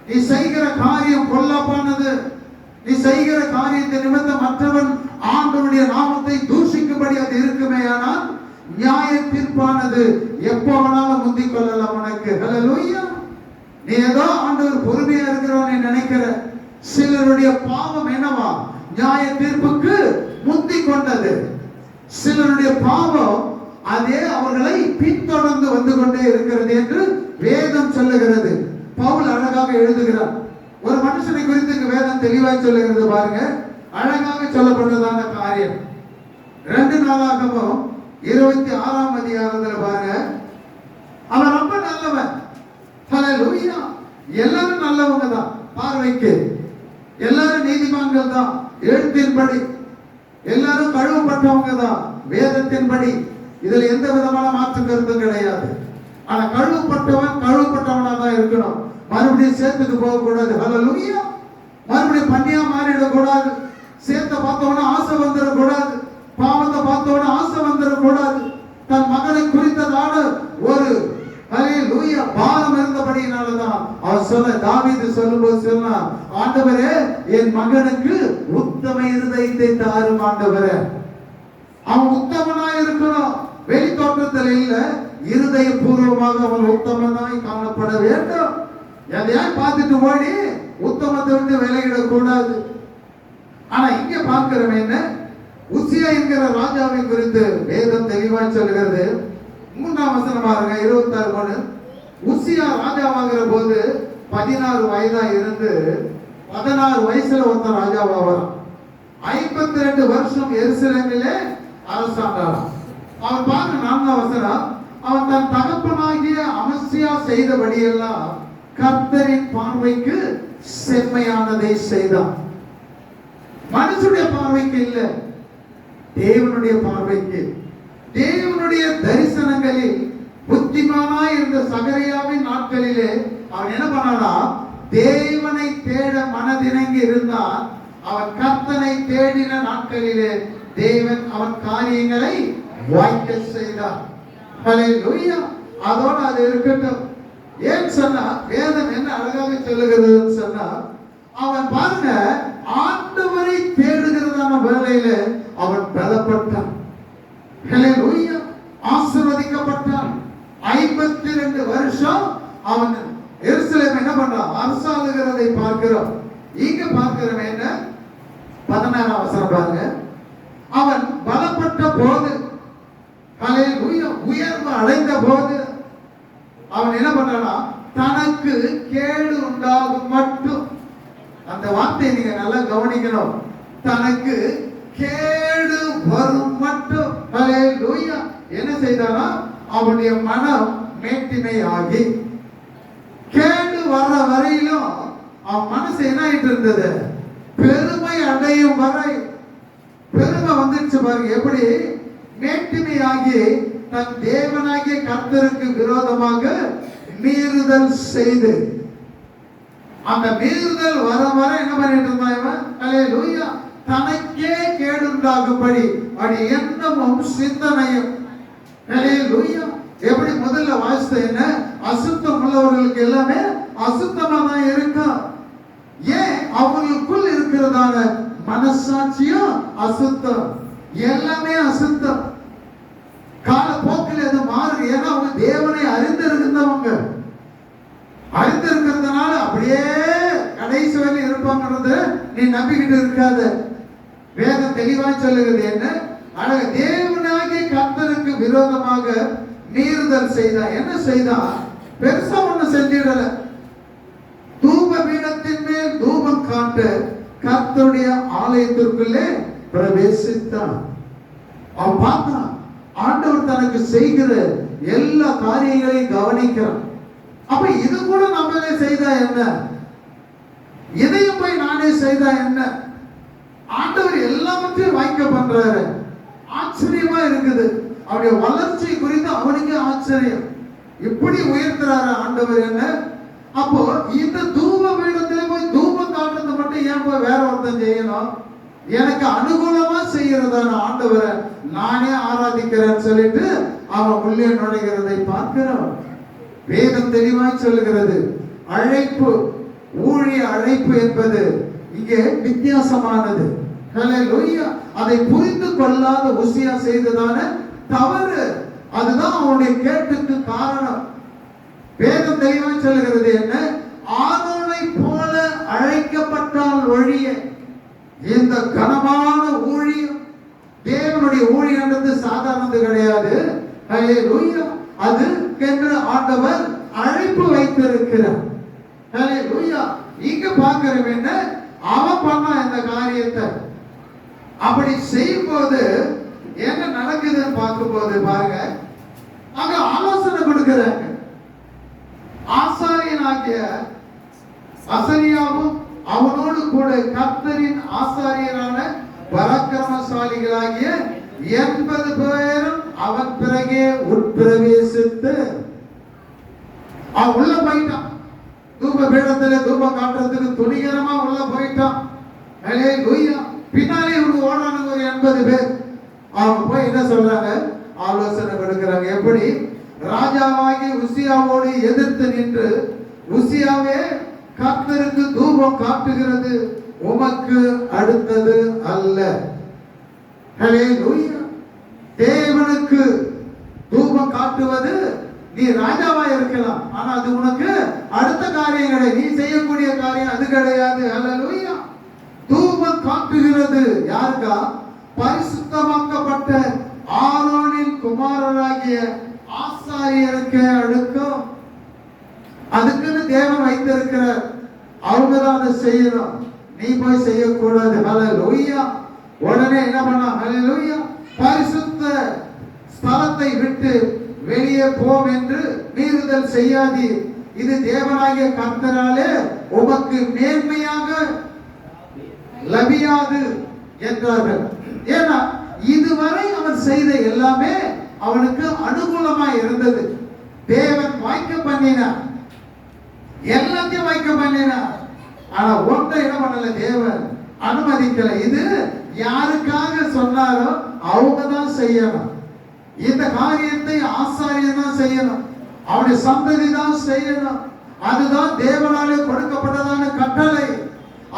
நீ செய்கிற காரியம் பொல்லாப்பானது, நீ செய்கிற காரியத்தை நிமித்தம் மற்றவன் ஆண்டவருடைய நாமத்தை தூஷிக்கும்படி அது இருக்குமே ஆனால் நியாய தீர்ப்பானது எப்போ வேணாலும் முந்திக் கொள்ளலாம் உனக்கு. ஹல்லேலூயா. நீ ஏதோ ஆண்டவர் பொறுமையா இருக்கிறவனை நினைக்கிற சிலருடைய பாவம் என்னவா? நியாய தீர்ப்புக்கு முந்திக் கொண்டது. சிலருடைய பாவம் அதே அவர்களை பின்தொடர்ந்து வந்து கொண்டே இருக்கிறது என்று வேதம் சொல்லுகிறது. பவுல் அழகாக எழுதுகிறார். ஒரு மனுஷனை குறித்து வேதம் தெளிவாய் சொல்லுகிறது பாருங்க. அழகாக சொல்லப்பட்டதான காரியம் 2 நாளாகமம் 26ஆம் அதிகாரத்துல பாருங்க. அவன் ரொம்ப நல்லவன். ஹல்லேலூயா. எல்லாரும் நல்லவங்க தான் பார்வைக்கு, எல்லாரும் நீதிமான்கள் தான் எழுத்தின்படி, எல்லாரும் கழுவப்பட்டவங்க தான் வேதத்தின்படி. இதுல எந்த விதமான மாற்று கருத்தும் கிடையாது. ஆனா கழுவப்பட்டவனா தான் இருக்கணும். மறுபடியும் சேர்த்துக்கு போக கூடாது. ஹல்லேலூயா. மறுபடியும் பண்ணியா மாறிடக்கூடாது. சேர்த்த பார்த்தவன ஆசை வந்துடக்கூடாது. பாவத்தை பார்த்தவன ஆசை வந்துடக்கூடாது. தன் மகனை குறித்ததான ஒரு ஹல்லேலூயா பாரம் இருந்தபடியினாலதான் அவர் சொன்ன தாவீது சொல்லும்போது சொன்னா, ஆண்டவரே என் மகனுக்கு உத்தம இருதயத்தை தாரும் ஆண்டவரே. அவன் உத்தமனாய் இருக்கணும். வெளி தோற்றத்தில் இல்ல, இருதய பூர்வமாக அவன் உத்தமனாய் காணப்பட வேண்டும். எதையாய் பார்த்துட்டு ஓடி உத்தமத்தை விட்டு விலகிடக் கூடாது. ஆனா இங்க பார்க்கிறோம் என்ன, உசியா என்கிற ராஜாவை குறித்து வேதம் தெளிவாய் சொல்கிறது. 3ஆம் வசனம் பாருங்க, 26. உசியா ராஜாவாகிற போது 16 வயதா இருந்து 16 வயசுல ஒருத்தன் ராஜாவாகிறான். 52 வருஷம் எருசலேமிலே அரசாண்டாராம். அவன் பாருங்க 4ஆம் வசனம், அவன் தன் தகப்பனாகிய அமத்சியா செய்தபடியெல்லாம் கர்த்தரின் பார்வைக்கு செம்மையானதை செய்தான். மனுஷனுடைய பார்வைக்கு இல்ல, தேவனுடைய பார்வைக்கு. தேவனுடைய தரிசனங்களில் புத்திமானாய் இருந்த சகரியாவின் நாட்களிலே அவன் என்ன பண்ணானா, தேவனை தேட மனதிறங்கி இருந்தான். அவன் கர்த்தனை தேடின நாட்களிலே தேவன் அவன் காரியங்களை வாய்க்க செய்தார். ஹல்லேலூயா. அதோட அது இருக்கட்டும். ஏன் சொன்னா வேதம் என்ன அழகாக சொல்லுகிறதுன்னு சொன்னா, அவன் பாருங்க ஆண்டவரை தேடுகிறதான வேளையில அவன் பலப்பட்டான். ஹல்லேலூயா. ஆசீர்வதிக்கப்பட்டான். 52 வருஷம் அவன் எருசலேம் என்ன பண்றான், அரசாளுகிறதை பார்க்கிறோம். இங்க பார்க்கிறோம் என்ன, 16ஆம் வசனம் பாருங்க. அவன் பலப்பட்ட போது, ஹல்லேலூயா, உயர்வு அடைந்த போது அவன் என்ன பண்ணானா, தனக்கு கேடு உண்டாகும் மட்டும். அந்த வார்த்தையை நீங்க நல்லா கவனிக்கணும். தனக்கு கேடு வரும் மட்டும். ஹல்லேலூயா. என்ன செய்தானா, அவனுடைய மனம் மேட்டிமை ஆகி கேடு வர்ற வரையிலும் அவன் மனசு என்ன ஆயிட்டு இருந்தது, பெருமை அடையும் வரை. பெருமை வந்துருச்சு பாருங்க. எப்படி மேட்டிமை ஆகி தன் தேவனாகிய கர்த்தருக்கு விரோதமாக மீறுதல் செய்து, அந்த மீறுதல் வர வர என்ன பண்ணிட்டு இருந்தான் இவன், ஹல்லேலூயா, தனக்கே கேடுண்டாகும்படி அப்படி எண்ணமும் சிந்தனையும். ஹல்லேலூயா. எப்படி முதல்ல வாசித்த என்ன, அசுத்தம் உள்ளவர்களுக்கு எல்லாமே அசுத்தமா தான் இருக்கும். ஏன், அவங்களுக்குள் இருக்கிறதான மனசாட்சியும் அசுத்தம், எல்லாமே அசுத்தம். காலப்போக்கில் அது மாறுது. ஏன்னா அவங்க தேவனை அறிந்திருந்தவங்க, அறிந்திருக்கிறதுனால அப்படியே கடைசி வரை இருப்பாங்கிறது நீ நம்பிக்கிட்டு இருக்காத. வேதம் தெளிவாய் சொல்லுகிறது என்ன, அழக தேவனாகிய கர்த்தருக்கு விரோதமாக மீறுதல் செய்தான். என்ன செய்தான், பெருசா ஒண்ணு செஞ்சிடல. தூப பீடத்தின் மேல் தூபம் காட்ட கர்த்தருடைய ஆலயத்திற்குள்ளே பிரவேசித்தான். அவன் பார்த்தான், ஆண்டவர் தனக்கு செய்கிற எல்லா காரியங்களையும் கவனிக்கிறான். அப்ப இது கூட நம்மளே செய்தா என்ன, இதையும் போய் நானே செய்தா என்ன, ஆண்டவர் எல்லாவற்றையும் வாய்க்க பண்றாரு. ஆச்சரியமா இருக்குது. அவருடைய வளர்ச்சி குறித்து அவனுக்கு ஆச்சரியம். இப்படி உயர்த்துறாரு ஆண்டவர் என்ன. அப்போ இந்த தூப பீடத்துல போய் தூபம் காட்டுறது மட்டும் ஏன் போய் வேற ஒருத்தன் செய்யணும், எனக்கு அனுகூலமா செய்யறதான ஆண்டவரை நானே ஆராதிக்கிறேன்னு சொல்லிட்டு அவன் உள்ளே நுழைகிறதை பார்க்கிறோம். வேதம் தெளிவாய் சொல்லுகிறது. அழைப்பு, ஊழிய அழைப்பு என்பது இங்கே வித்தியாசமானது. ஹல்லேலூயா. அதை புரிந்து கொள்ளாத உசியா செய்ததான தவறு. அதுதான் அவனுடைய கேட்டுக்கு காரணம். வேதம் தெளிவாக சொல்லுகிறது என்ன? ஆரோனை போல அழைக்கப்பட்டால் ஒழிய இந்த கனமான ஊழியம், தேவனுடைய ஊழியன்றது சாதாரணது கிடையாது. ஹல்லேலூயா. அதுக்கென்று ஆண்டவர் அழைப்பு வைத்திருக்கிறார். ஹல்லேலூயா. இங்க பார்க்கிறோம் என்ன, அவன் பண்ண இந்த காரியத்தை. அப்படி செய்யும் போது என்ன நடக்குதுன்னு பார்க்கும்போது பாருங்க, அங்க ஆலோசனை கொடுக்கிறாங்க. ஆசாரியனாகிய அசரியாவும் அவனோடு கூட கர்த்தரின் ஆசாரியரான பராக்கிரமசாலிகளாகிய 80 பேரும் அவன் பிறகே உட்பிரவேசித்து அவன் உள்ள போயிட்டான். தூப பீடத்துல தூபம் காட்டுறதுக்கு துணிகரமா உள்ள போயிட்டான். ஹல்லேலூயா. பின்னாலே ஓடானுங்க ஒரு 80 பேர். அவங்க போய் என்ன சொல்றாங்க? ஆலோசனை கொடுக்கிறாங்க. எப்படி? ராஜாவாகி உசியாவோடு எதிர்த்து நின்று, உசியாவே, கர்த்தருக்கு தூபம் காட்டுகிறது உமக்கு அடுத்தது அல்ல. ஹல்லேலூயா. தேவனுக்கு தூபம் காட்டுவது, நீ ராஜாவா இருக்கலாம், ஆனா அது உனக்கு அடுத்த காரியம் கிடையாது. நீ செய்யக்கூடிய காரியம் அது கிடையாது. ஹல்லேலூயா. தூபம் காட்டுகிறது யாருக்கா? பரிசுத்தமாக்கப்பட்ட ஆரோனின் குமாரராகிய ஆசாரியருக்கு அடுக்கும். அதுக்குன்னு தேவன் வைத்திருக்கிறார். அவங்க தான் அதை செய்யணும், நீ போய் செய்யக்கூடாது. ஹல்லேலூயா. உடனே என்ன பண்ணா? ஹல்லேலூயா. பரிசுத்த ஸ்தலத்தை விட்டு வெளியே போம் என்று மீறுதல் செய்யாதீர். இது தேவனாகிய கர்த்தராலே உமக்கு மேன்மையாக லபியாது என்றார்கள். ஏன்னா இதுவரை அவன் செய்த எல்லாமே அவனுக்கு அனுகூலமா இருந்தது. தேவன் வாய்க்க பண்ணினார், எல்லாத்தையும் வாய்க்க பண்ணினார். ஆனா ஒன்றை என்ன பண்ணல, தேவன் அனுமதிக்கல. இது யாருக்காக சொன்னாரோ அவங்க தான் செய்யணும். இந்த காரியத்தை ஆசாரியன் தான் செய்யணும், அவனுடைய சந்ததி தான் செய்யணும். அதுதான் தேவனாலே கொடுக்கப்பட்டதான கட்டளை.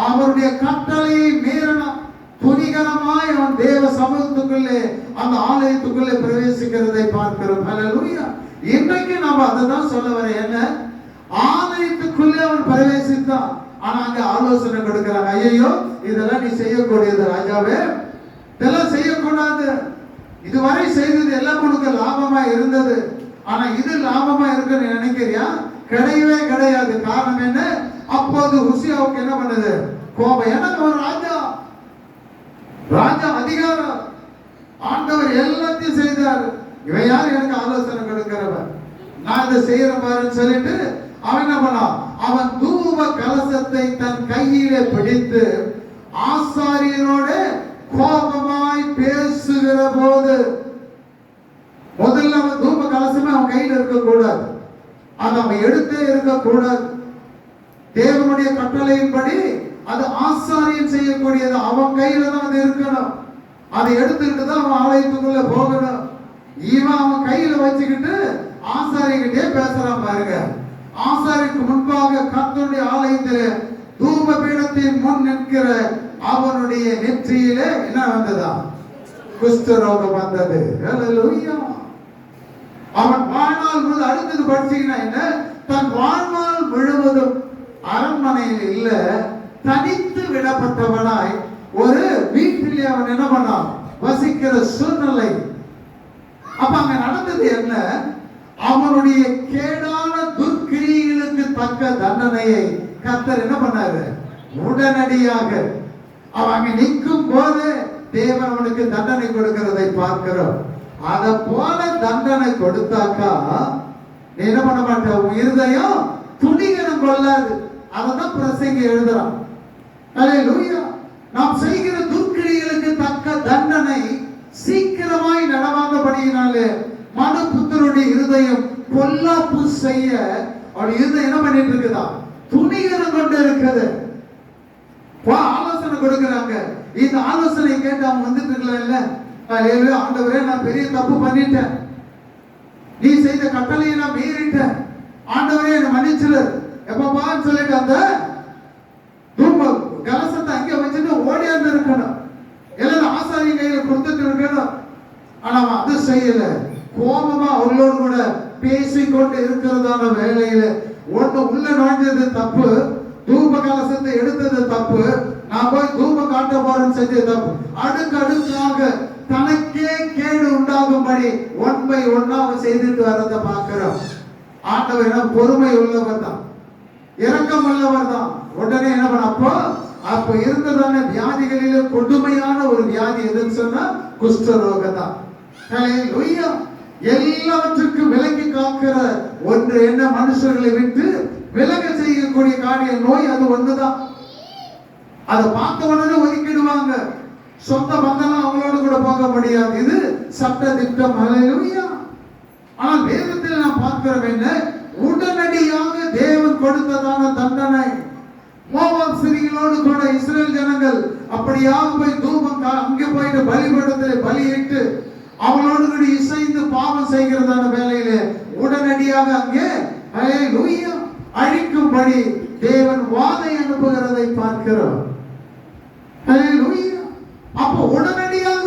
அவருடைய கட்டளையை மீறணும். துணிகரமாய் அவன் தேவ சமூகத்துக்குள்ளே, அந்த ஆலயத்துக்குள்ளே பிரவேசிக்கிறதை பார்க்கிறோம். ஹல்லேலூயா. இன்றைக்கு நாம அதை தான் சொல்ல வர. என்ன? ஆலயத்துக்குள்ளே அவன் பிரவேசித்தான், ஆனா அங்க ஆலோசனை கொடுக்கிறாங்க. ஐயோ, இதெல்லாம் நீ செய்யக்கூடியது ராஜாவே, இதெல்லாம் செய்யக்கூடாது. இதுவரை செய்தது எல்லாம் உனக்கு லாபமா இருந்தது, ஆனா இது லாபமா இருக்குன்னு நினைக்கிறியா? கிடையவே கிடையாது. காரணம் என்ன? அப்போது உசியாவுக்கு என்ன பண்ணுது? கோபம். எனக்கு ஒரு ராஜா அதிகாரம், ஆண்டவர் எல்லாத்தையும் செய்தார். இவன் யார் எனக்கு ஆலோசனை கொடுக்கிறவன்? நான் இதை செய்யற பாருன்னு சொல்லிட்டு அவன் என்ன பண்ணான்? அவன் தூப கலசத்தை தன் கையிலே பிடித்து ஆசாரியனோட கோபமாய் பேசுகிற போது, முதல்ல அவன் தூப கலசமே அவன் கையில் இருக்கக்கூடாது, அது அவன் எடுத்தே இருக்கக்கூடாது. தேவனுடைய கட்டளையின்படி அது ஆசாரியன் செய்யக்கூடியது, அவன் கையில தான் அது இருக்கணும். அதை எடுத்துக்கிட்டு தான் அவன் ஆலயத்துக்குள்ள போகணும். இவன் அவன் கையில வச்சுக்கிட்டு ஆசாரியகிட்டே பேசுறான் பாருங்க. ஆசாரியருக்கு முன்பாக கர்த்தருடைய ஆலயத்தில் தூப பீடத்தின் முன் நிற்கிற அவனுடைய நெற்றியிலே என்ன வந்ததா? குஷ்டரோகம் வந்தது. ஹல்லேலூயா. அவன் வாழ்நாள் முழுவதும், அடுத்தது படிச்சீங்கன்னா என்ன, தன் வாழ்நாள் முழுவதும் அரண்மனையில் இல்ல, தனித்து விடப்பட்டவனாய் ஒரு வீட்டிலே அவன் என்ன பண்ணான்? வசிக்கிற சூழ்நிலை. அப்ப அங்க நடந்தது என்ன? அவனுடைய கேடான துர்க்கிரியைகளுக்கு தக்க தண்டனையை கர்த்தர் என்ன பண்ணாரு? உடனடியாக அவன் அங்க நிற்கும் போது தேவன் அவனுக்கு தண்டனை கொடுக்கிறதை பார்க்கிறோம். அத போல தண்டனை கொடுத்தாக்கா நீ என்ன பண்ண மாட்ட? உன் இருதயம் துணிகரம் கொள்ளாது. அததான் பிரசங்கி எழுதுறான். ஹல்லேலூயா. நாம் செய்கிற துர்க்கிரியைகளுக்கு தக்க தண்டனை சீக்கிரமாய் நடவாதபடியினாலே மனுபுத்திரனுடைய இருதயம் பொல்லாப்பு செய்ய அவருடைய இருதயம் என்ன பண்ணிட்டு இருக்குதா? துணிகரம் கொண்டு இருக்குது. ஆலோசனை கொடுக்கிறாங்க. இந்த ஆலோசனை கேட்டு அவன் வந்துட்டு இருக்கல, ஆண்டவரே நான் பெரிய தப்பு பண்ணிட்டேன், நீ செய்த கட்டளையை நான் மீறிட்டேன், ஆண்டவரே என்னை மன்னிச்சிரு எப்பப்பான்னு சொல்லிட்டு அந்த தூப கலசத்தை அங்கே வச்சுட்டு ஓடியாந்து இருக்கணும், எல்லாம் ஆசாரிய கையில கொடுத்துட்டு இருக்கணும். ஆனா அவன் அது செய்யல, கோபமா அவர்களோடு கூட பேசிக்கொண்டு இருக்கிறதான வேலையில ஒண்ணு உள்ள நுழைஞ்சது தப்பு, தூப கலசத்தை எடுத்தது தப்பு, நான் போய் தூபம் காட்ட போறேன்னு செஞ்சது தப்பு. அடுக்கடுக்காக தனக்கே கேடு உண்டாகும்படி ஒன் பை ஒன்னா செய்துட்டு வர்றதை பார்க்கிறோம். ஆண்டவர் என்ன பொறுமை உள்ளவர் தான், இரக்கம் உள்ளவர் தான். உடனே என்ன பண்ண, அப்ப இருந்ததான வியாதிகளில கொடுமையான ஒரு வியாதி எதுன்னு சொன்னா குஷ்டரோகம் தான். எல்லாவற்றுக்கும் விலக்கி காக்கிற ஒன்று என்ன, மனுஷர்களை விட்டு விலக செய்யக்கூடிய காரிய நோய் அது ஒண்ணுதான். அதை பார்த்த உடனே ஒதுக்கிடுவாங்க, சொந்த பந்தம் அவங்களோட கூட போக முடியாது. இது சட்ட திட்டம். ஹல்லேலூயா. ஆனால் வேதத்தில் நாம் பார்க்கிறோம் என்ன, உடனடியாக தேவன் கொடுத்ததான தண்டனை. மோவாப் ஸ்திரீகளோடு கூட இஸ்ரேல் ஜனங்கள் அப்படியாக போய் தூபம் அங்கே போயிட்டு பலிபீடத்திலே பலியிட்டு அவங்களோடு கூட இசைந்து பாவம் செய்கிறதான வேலையில உடனடியாக அங்கே ஹல்லேலூயா அழிக்கும்படி தேவன் வாதை அனுப்புகிறதை பார்க்கிறோம். ஹல்லேலூயா. அப்போ உடனடியாக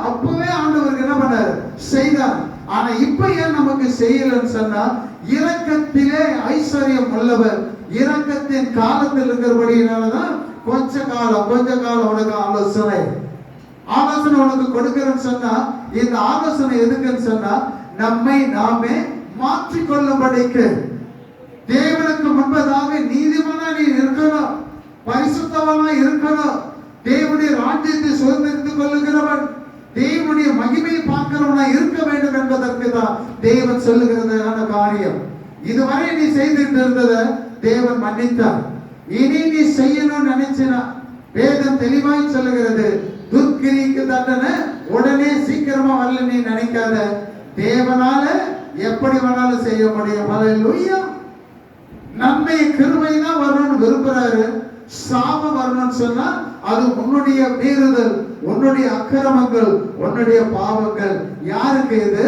அப்பவே ஆண்டவருக்கு என்ன பண்ணார், செய்தார். ஆனா இப்ப ஏன் நமக்கு செய்யலன்னு சொன்னா, இரக்கத்திலே ஐஸ்வர்யம் உள்ளவர், இரக்கத்தின் காலத்தில் இருக்கிறபடினாலதான் கொஞ்ச காலம் உனக்கு ஆலோசனை உனக்கு கொடுக்கிறேன்னு சொன்னா, இந்த ஆலோசனை எதுக்குன்னு சொன்னா நம்மை நாமே மாற்றிக்கொள்ளும்படிக்கு. தேவனுக்கு முன்பதாக நீதிமானா நீ இருக்கணும், பரிசுத்தவனா இருக்கணும், தேவனுடைய ராஜ்யத்தை சுதந்திரித்துக் கொள்ளுகிறவன், தேவனுடைய மகிமையை பார்க்கிறவனா இருக்க வேண்டும் என்பதற்கு தான் தேவன் சொல்லுகிறதான காரியம். இதுவரை நீ செய்துட்டு இருந்ததை தேவன் மன்னித்தார். இனி நீ செய்யணும்னு நினைச்சினா வேதம் தெளிவாய் சொல்லுகிறது, துர்க்கிரிக்கு தண்டனை உடனே சீக்கிரமா வரல நீ நினைக்காத. தேவனால எப்படி வேணாலும் செய்ய முடியும். ஹல்லேலூயா. நன்மை கிருபை தான் வரணும்னு விரும்புறாரு. சாபம் வரணும்னு சொன்னா அது உன்னுடைய மீறுதல், உன்னுடைய அக்கிரமங்கள், உன்னுடைய பாவங்கள். யாருக்கு இது?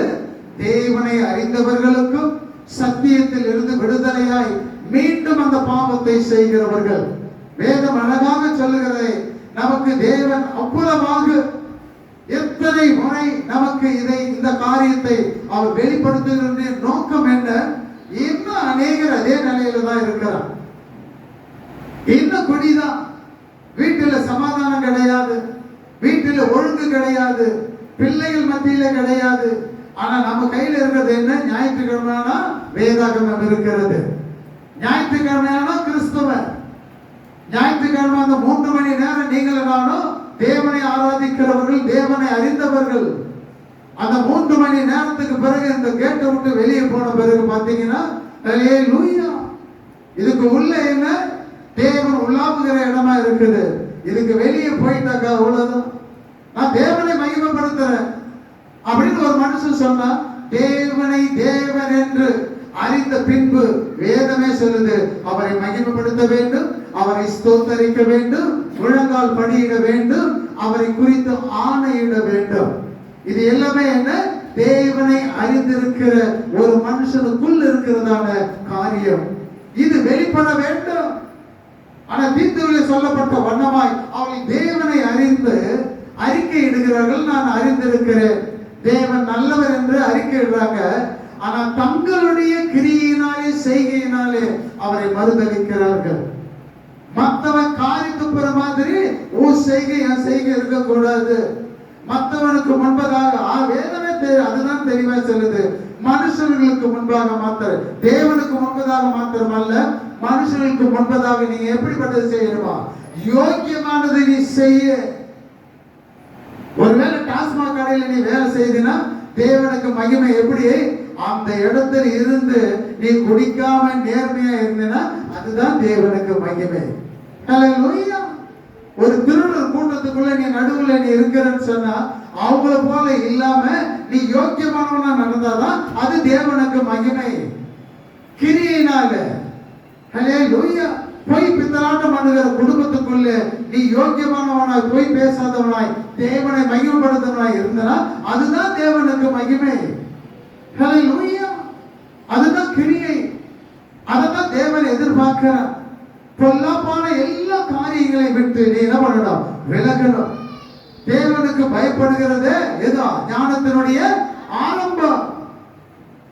தேவனை அறிந்தவர்களுக்கும் சத்தியத்தில் இருந்து விடுதலையாய் மீண்டும் அந்த பாவத்தை செய்கிறவர்கள். வேதம் அழகாக சொல்லுகிறதை நமக்கு தேவன் அற்புதமாக எத்தனை முறை நமக்கு இந்த காரியத்தை அவர் வெளிப்படுத்துகிற நோக்கம் என்ன? இன்னும் அநேகர் அதே நிலையில தான் இருக்கிறார். இன்னும் குடிதான், வீட்டுல சமாதானம் கிடையாது, வீட்டுல ஒழுங்கு கிடையாது, பிள்ளைகள் மத்தியில கிடையாது. ஆனா நம்ம கையில இருக்கிறது என்ன? ஞாயிற்றுக்கிழமையானா வேதாகமம் இருக்கிறது, ஞாயிற்றுக்கிழமையானா கிறிஸ்தவன். ஞாயிற்றுக்கிழமை அந்த 3 மணி நேரம் நீங்கள் நானும் தேவனை ஆராதிக்கிறவர்கள், தேவனை அறிந்தவர்கள். அந்த 3 மணி நேரத்துக்கு பிறகு இந்த கேட்டை விட்டு வெளியே போன பிறகு பாத்தீங்கன்னா ஹல்லேலூயா, இதுக்கு உள்ள என்ன? தேவன் உள்ளாவுகிற இடமா இருக்குது. இதுக்கு வெளியே போயிட்டாக்கா அவ்வளவுதான், நான் தேவனை மகிமைப்படுத்துறேன் அப்படின்னு ஒரு மனுஷன் சொன்னா, தேவனை தேவன் என்று அறிந்த பின்பு வேதமே சொல்லுது அவரை மகிமைப்படுத்த வேண்டும், அவரை ஸ்தோத்தரிக்க வேண்டும், முழங்கால் படியிட வேண்டும், அவரை குறித்து ஆணையிட வேண்டும். இது எல்லாமே என்ன? தேவனை அறிந்திருக்கிற ஒரு மனுஷனுக்குள் இருக்கிறதான காரியம். இது வெளிப்பட வேண்டும். ஆனா தீத்துவில் சொல்லப்பட்ட வண்ணமாய் அவர்கள் தேவனை அறிந்து அறிக்கை இடுகிறார்கள். நான் அறிந்திருக்கிறேன், தேவன் நல்லவர் என்று அறிக்கை இடுறாங்க. ஆனா தங்களுடைய கிரியினாலே செய்கையினாலே அவரை மறுதலிக்கிறார்கள். மற்றவன் காரி துப்புற மாதிரி உன் செய்கை என் செய்கை இருக்கக்கூடாது. மற்றவனுக்கு முன்பதாக வேதமே அதுதான் தெளிவா சொல்லுது, மனுஷர்களுக்கு முன்பாக மாத்திரம், தேவனுக்கு முன்பதாக மாத்திரம் அல்ல, மனுஷர்களுக்கு முன்பதாக நீங்க எப்படிப்பட்டது செய்யணுமா? யோக்கியமானது நீ செய்ய. ஒருவேளை டாஸ்மாக் கடையில் நீ வேலை செய்தினா தேவனுக்கு மகிமை எப்படி? அந்த இடத்துல இருந்து நீ குடிக்காம நேர்மையா இருந்தனா அதுதான் தேவனுக்கு மகிமை. ஹல்லேலூயா. ஒரு திருடர் கூட்டத்துக்குள்ள நீ நடுவுல நீ இருக்கிறன்னு சொன்னா அவங்கள போல இல்லாம நீ யோக்கியமானவனா நடந்தாதான் அது தேவனுக்கு மகிமை. கிரியினால ஹல்லேலூயா பொய் பித்தலாட்டம் பண்ணுகிற குடும்பத்துக்குள்ள நீ யோக்கியமானவனாய், பொய் பேசாதவனாய், தேவனை மகிமைப்படுத்தவனாய் இருந்தனா அதுதான் தேவனுக்கு மகிமை. ஹல்லேலூயா. அதுதான் கிரியை, அததான் தேவன் தேவனுக்கு பயப்படுகிறது ஏதோ ஞானத்தினுடைய ஆரம்பம்.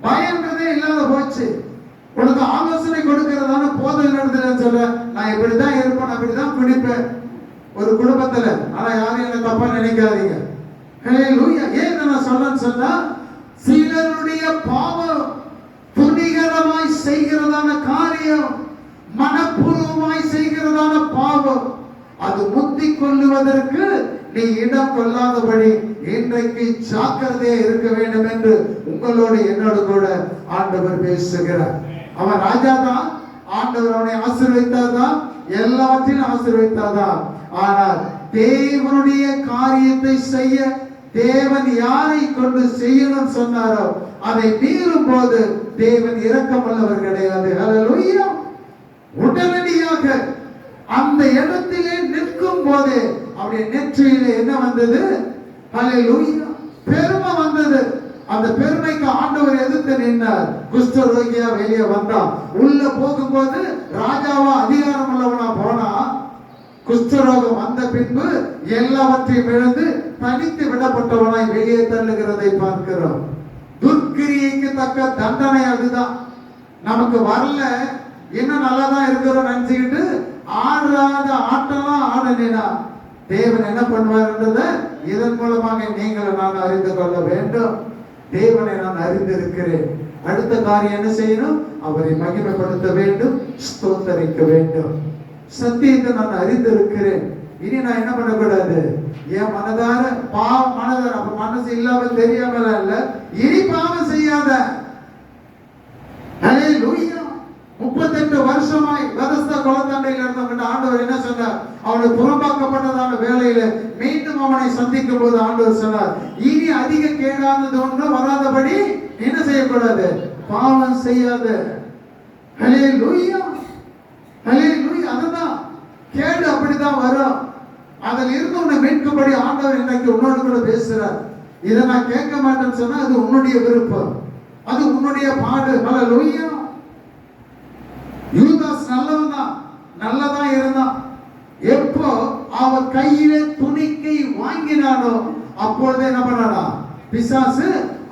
பயன்றதே இல்லாத போச்சு. உனக்கு ஆலோசனை கொடுக்கிறதான போதனை நடத்துறேன்னு சொல்ல, நான் இப்படிதான் இருப்பேன், அப்படிதான் குடிப்பேன் ஒரு குடும்பத்துல. ஆனா யாரும் என்ன தப்பா நினைக்காதீங்க. ஹல்லேலூயா. ஏன் நான் சொல்றேன்னு சொன்னா, சிலருடைய பாவம் துணிகரமாய் செய்கிறதான காரியம், மனப்பூர்வமாய் செய்கிறதான பாவம், அது முத்திக் கொள்ளுவதற்கு நீ இடம் கொள்ளாதபடி இன்றைக்கு ஜாக்கிரதையா இருக்க வேண்டும் என்று உங்களோடு என்னோடு கூட ஆண்டவர் பேசுகிறார். அவன் ராஜா தான், ஆண்டவர் அவனை ஆசீர்வதித்தார்தான், எல்லாவற்றையும் ஆசீர்வதித்தார்தான். ஆனால் தேவனுடைய காரியத்தை செய்ய தேவன் யாரை கொண்டு செய்யணும் சொன்னாரோ அதை மீறும் போது தேவன் இரக்கமுள்ளவர் கிடையாது. ஹல்லேலூயா. உடனடியாக அந்த இடத்திலே நிற்கும் போது அவருடைய நெற்றியிலே என்ன வந்தது? ஹல்லேலூயா, பெருமை வந்தது. அந்த பெருமைக்கு ஆண்டவர் எதிர்த்து நின்றார். குஷ்டரோகியா வெளியே வந்தான். உள்ள போகும்போது ராஜாவா அதிகாரம் உள்ளவனா போனா, குஷ்டரோகம் வந்த பின்பு எல்லாவற்றையும் இழந்து தனித்து விடப்பட்டவனாய் வெளியே தள்ளுகிறதை பார்க்கிறோம். துர்க்கிரியைக்கு தக்க தண்டனை அதுதான். நமக்கு வரல, இன்னும் நல்லாதான் இருக்கிறோம் நினைச்சுக்கிட்டு ஆடாத ஆட்டெல்லாம் ஆடனா தேவன் என்ன பண்ணுவார்ன்றத இதன் மூலமாக நீங்கள் நான் அறிந்து கொள்ள வேண்டும். தேவனை நான் அறிந்திருக்கிறேன். அடுத்த காரியம் என்ன செய்யணும்? அவரை மகிமைப்படுத்த வேண்டும், ஸ்தோத்தரிக்க வேண்டும். சத்தியத்தை நான் அறிந்திருக்கிறேன். இனி நான் என்ன பண்ணக்கூடாது? என் மனதார பாவம், மனதார மனசு இல்லாம தெரியாமல இல்ல, இனி பாவம் செய்யாத. ஹல்லேலூயா. 38 வருஷமாய் வதஸ்த குலத்தண்டையில் இருந்தவங்க ஆண்டவர் என்ன சொன்னார்? அவனுக்கு புறம்பாக்கப்பட்டதான வேலையில மீண்டும் அவனை சந்திக்கும் போது ஆண்டவர் சொன்னார், இனி அதிக கேடானது ஒன்று வராதபடி என்ன செய்யக்கூடாது? பாவம் செய்யாத. ஹல்லேலூயா. ஹல்லேலூயா. அதுதான் கேடு, அப்படிதான் வரும். அதில் இருந்து உன்னை மீட்கும்படி ஆண்டவர் இன்னைக்கு உன்னோடு கூட பேசுறார். இதை நான் கேட்க மாட்டேன்னு சொன்னா அது உன்னுடைய விருப்பம், அது உன்னுடைய பாடு. ஹல்லேலூயா. யூதாஸ் நல்லவன் தான், நல்லதான் இருந்தான். எப்போ அவன் கையிலே துணிக்கை வாங்கினானோ அப்பொழுதே என்ன பண்ணானா? பிசாசு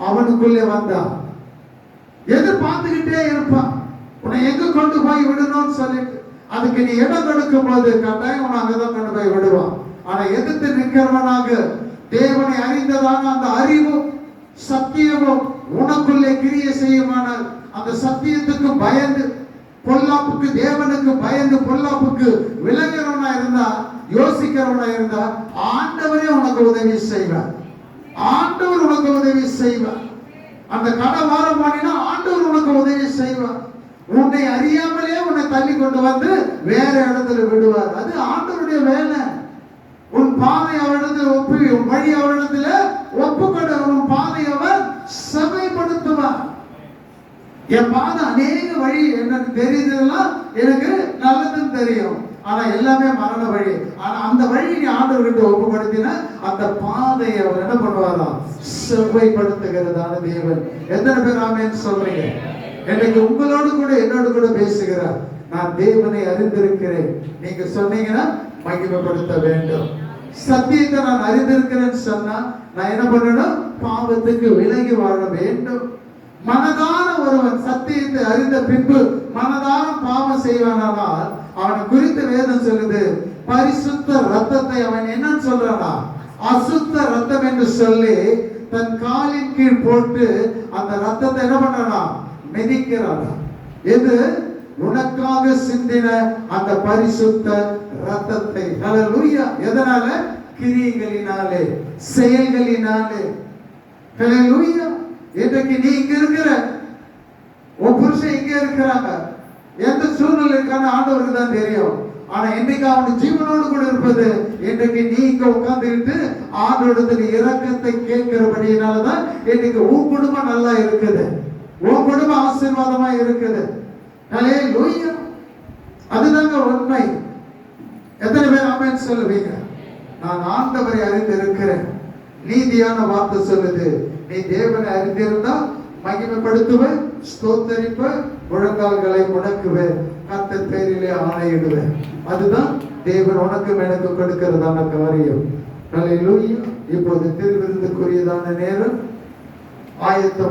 அவனுக்குள்ளே வந்தான். எதிர்பார்த்துக்கிட்டே இருப்பான் உன்னை எங்க கொண்டு போய் விடணும்னு சொல்லிட்டு. அதுக்கு நீ இடம் கொடுக்கும் போது கட்டாயம் உன்னை அங்கதான் கொண்டு போய் விடுவான். ஆனா எதிர்த்து நிற்கிறவனாக தேவனை அறிந்ததான அந்த அறிவும் சத்தியமும் உனக்குள்ளே கிரியை செய்யுமானால், அந்த சத்தியத்துக்கு பயந்து பொல்லாப்புக்கு, தேவனுக்கு பயந்து பொல்லாப்புக்கு விலகிறவனா இருந்தா, யோசிக்கிறவனா இருந்தா, ஆண்டவரே உனக்கு உதவி செய்வார். ஆண்டவர் உனக்கு உதவி செய்வார். அந்த கடை வாரம் பண்ணினா ஆண்டவர் உனக்கு உதவி செய்வார். உன்னை அறியாமலே உன்னை தள்ளி கொண்டு வந்து வேற இடத்துல விடுவார். அது ஆண்டவருடைய வேலை. உன் பாதை அவரிடத்தில் ஒப்பு, உன் வழி அவரிடத்துல ஒப்புக்கொண்டு உன் பாதை அவர் செமைப்படுத்துவார். என் பாதை அநேக வழி எனக்கு தெரியுதுலாம், எனக்கு நல்லதுன்னு தெரியும், ஆனா எல்லாமே மரண வழி. ஆனா அந்த வழி நீ ஆண்டவர்கிட்ட ஒப்புப்படுத்தினா அந்த பாதையை அவர் என்ன பண்ணுவாராம்? செவ்வாய்ப்படுத்துகிறதான தேவன். எத்தனை பேர் ஆமென் சொல்றீங்க? எனக்கு உங்களோடு கூட என்னோடு கூட பேசுகிறார். நான் தேவனை அறிந்திருக்கிறேன். நீங்க சொன்னீங்கன்னா மகிமைப்படுத்த வேண்டும். சத்தியத்தை நான் அறிந்திருக்கிறேன்னு சொன்னா நான் என்ன பண்ணணும்? பாவத்துக்கு விலகி வாழ வேண்டும். மனதான ஒருவன் சத்தியத்தை அறிந்த பின்பு மனதான பாவம் செய்வானால் அவனை குறித்து வேதம் சொல்லுது, பரிசுத்த ரத்தத்தை அவன் என்ன சொல்றானா? அசுத்த ரத்தம் என்று சொல்லி தன் காலின் கீழ் போட்டு அந்த ரத்தத்தை என்ன பண்றானா? மிதிக்கிறானா. எது? உனக்காக சிந்தின அந்த பரிசுத்த ரத்தத்தை. ஹல்லேலூயா. எதனால? கிரியைகளினாலே, செயல்களினாலே. ஹல்லேலூயா. இன்றைக்கு நீ இங்க இருக்கிற, உன் புருஷன் இங்க இருக்கிறாங்க, எந்த சூழ்நிலை இருக்கான்னு ஆண்டவருக்கு தான் தெரியும். ஆனா இன்னைக்கு அவன் ஜீவனோடு கூட இருப்பது, இன்றைக்கு நீ இங்க உட்கார்ந்துக்கிட்டு ஆண்டவரிடத்துல இரக்கத்தை கேட்கிறபடியினாலதான் இன்னைக்கு உன் குடும்பம் நல்லா இருக்குது, உன் குடும்பம் ஆசீர்வாதமா இருக்குது. ஹல்லேலூயா. அதுதாங்க உண்மை. எத்தனை பேர் ஆமென் சொல்லுவீங்க? நான் ஆண்டவரை அறிந்து இருக்கிறேன். நீதியான வார்த்தை சொல்லுது, நீ தேவனை அறிந்திருந்தா மகிமைப்படுத்துவ, ஸ்தோத்தரிப்ப, முழங்கால்களை முடக்குவ, கர்த்தர் பேரிலே ஆணையிடுவ. அதுதான் தேவன் உனக்கும் எனக்கு கொடுக்கிறதான காரியம். ஹல்லேலூயா. இப்போது திருவிருந்துக்குரியதான நேரம் ஆயத்தம்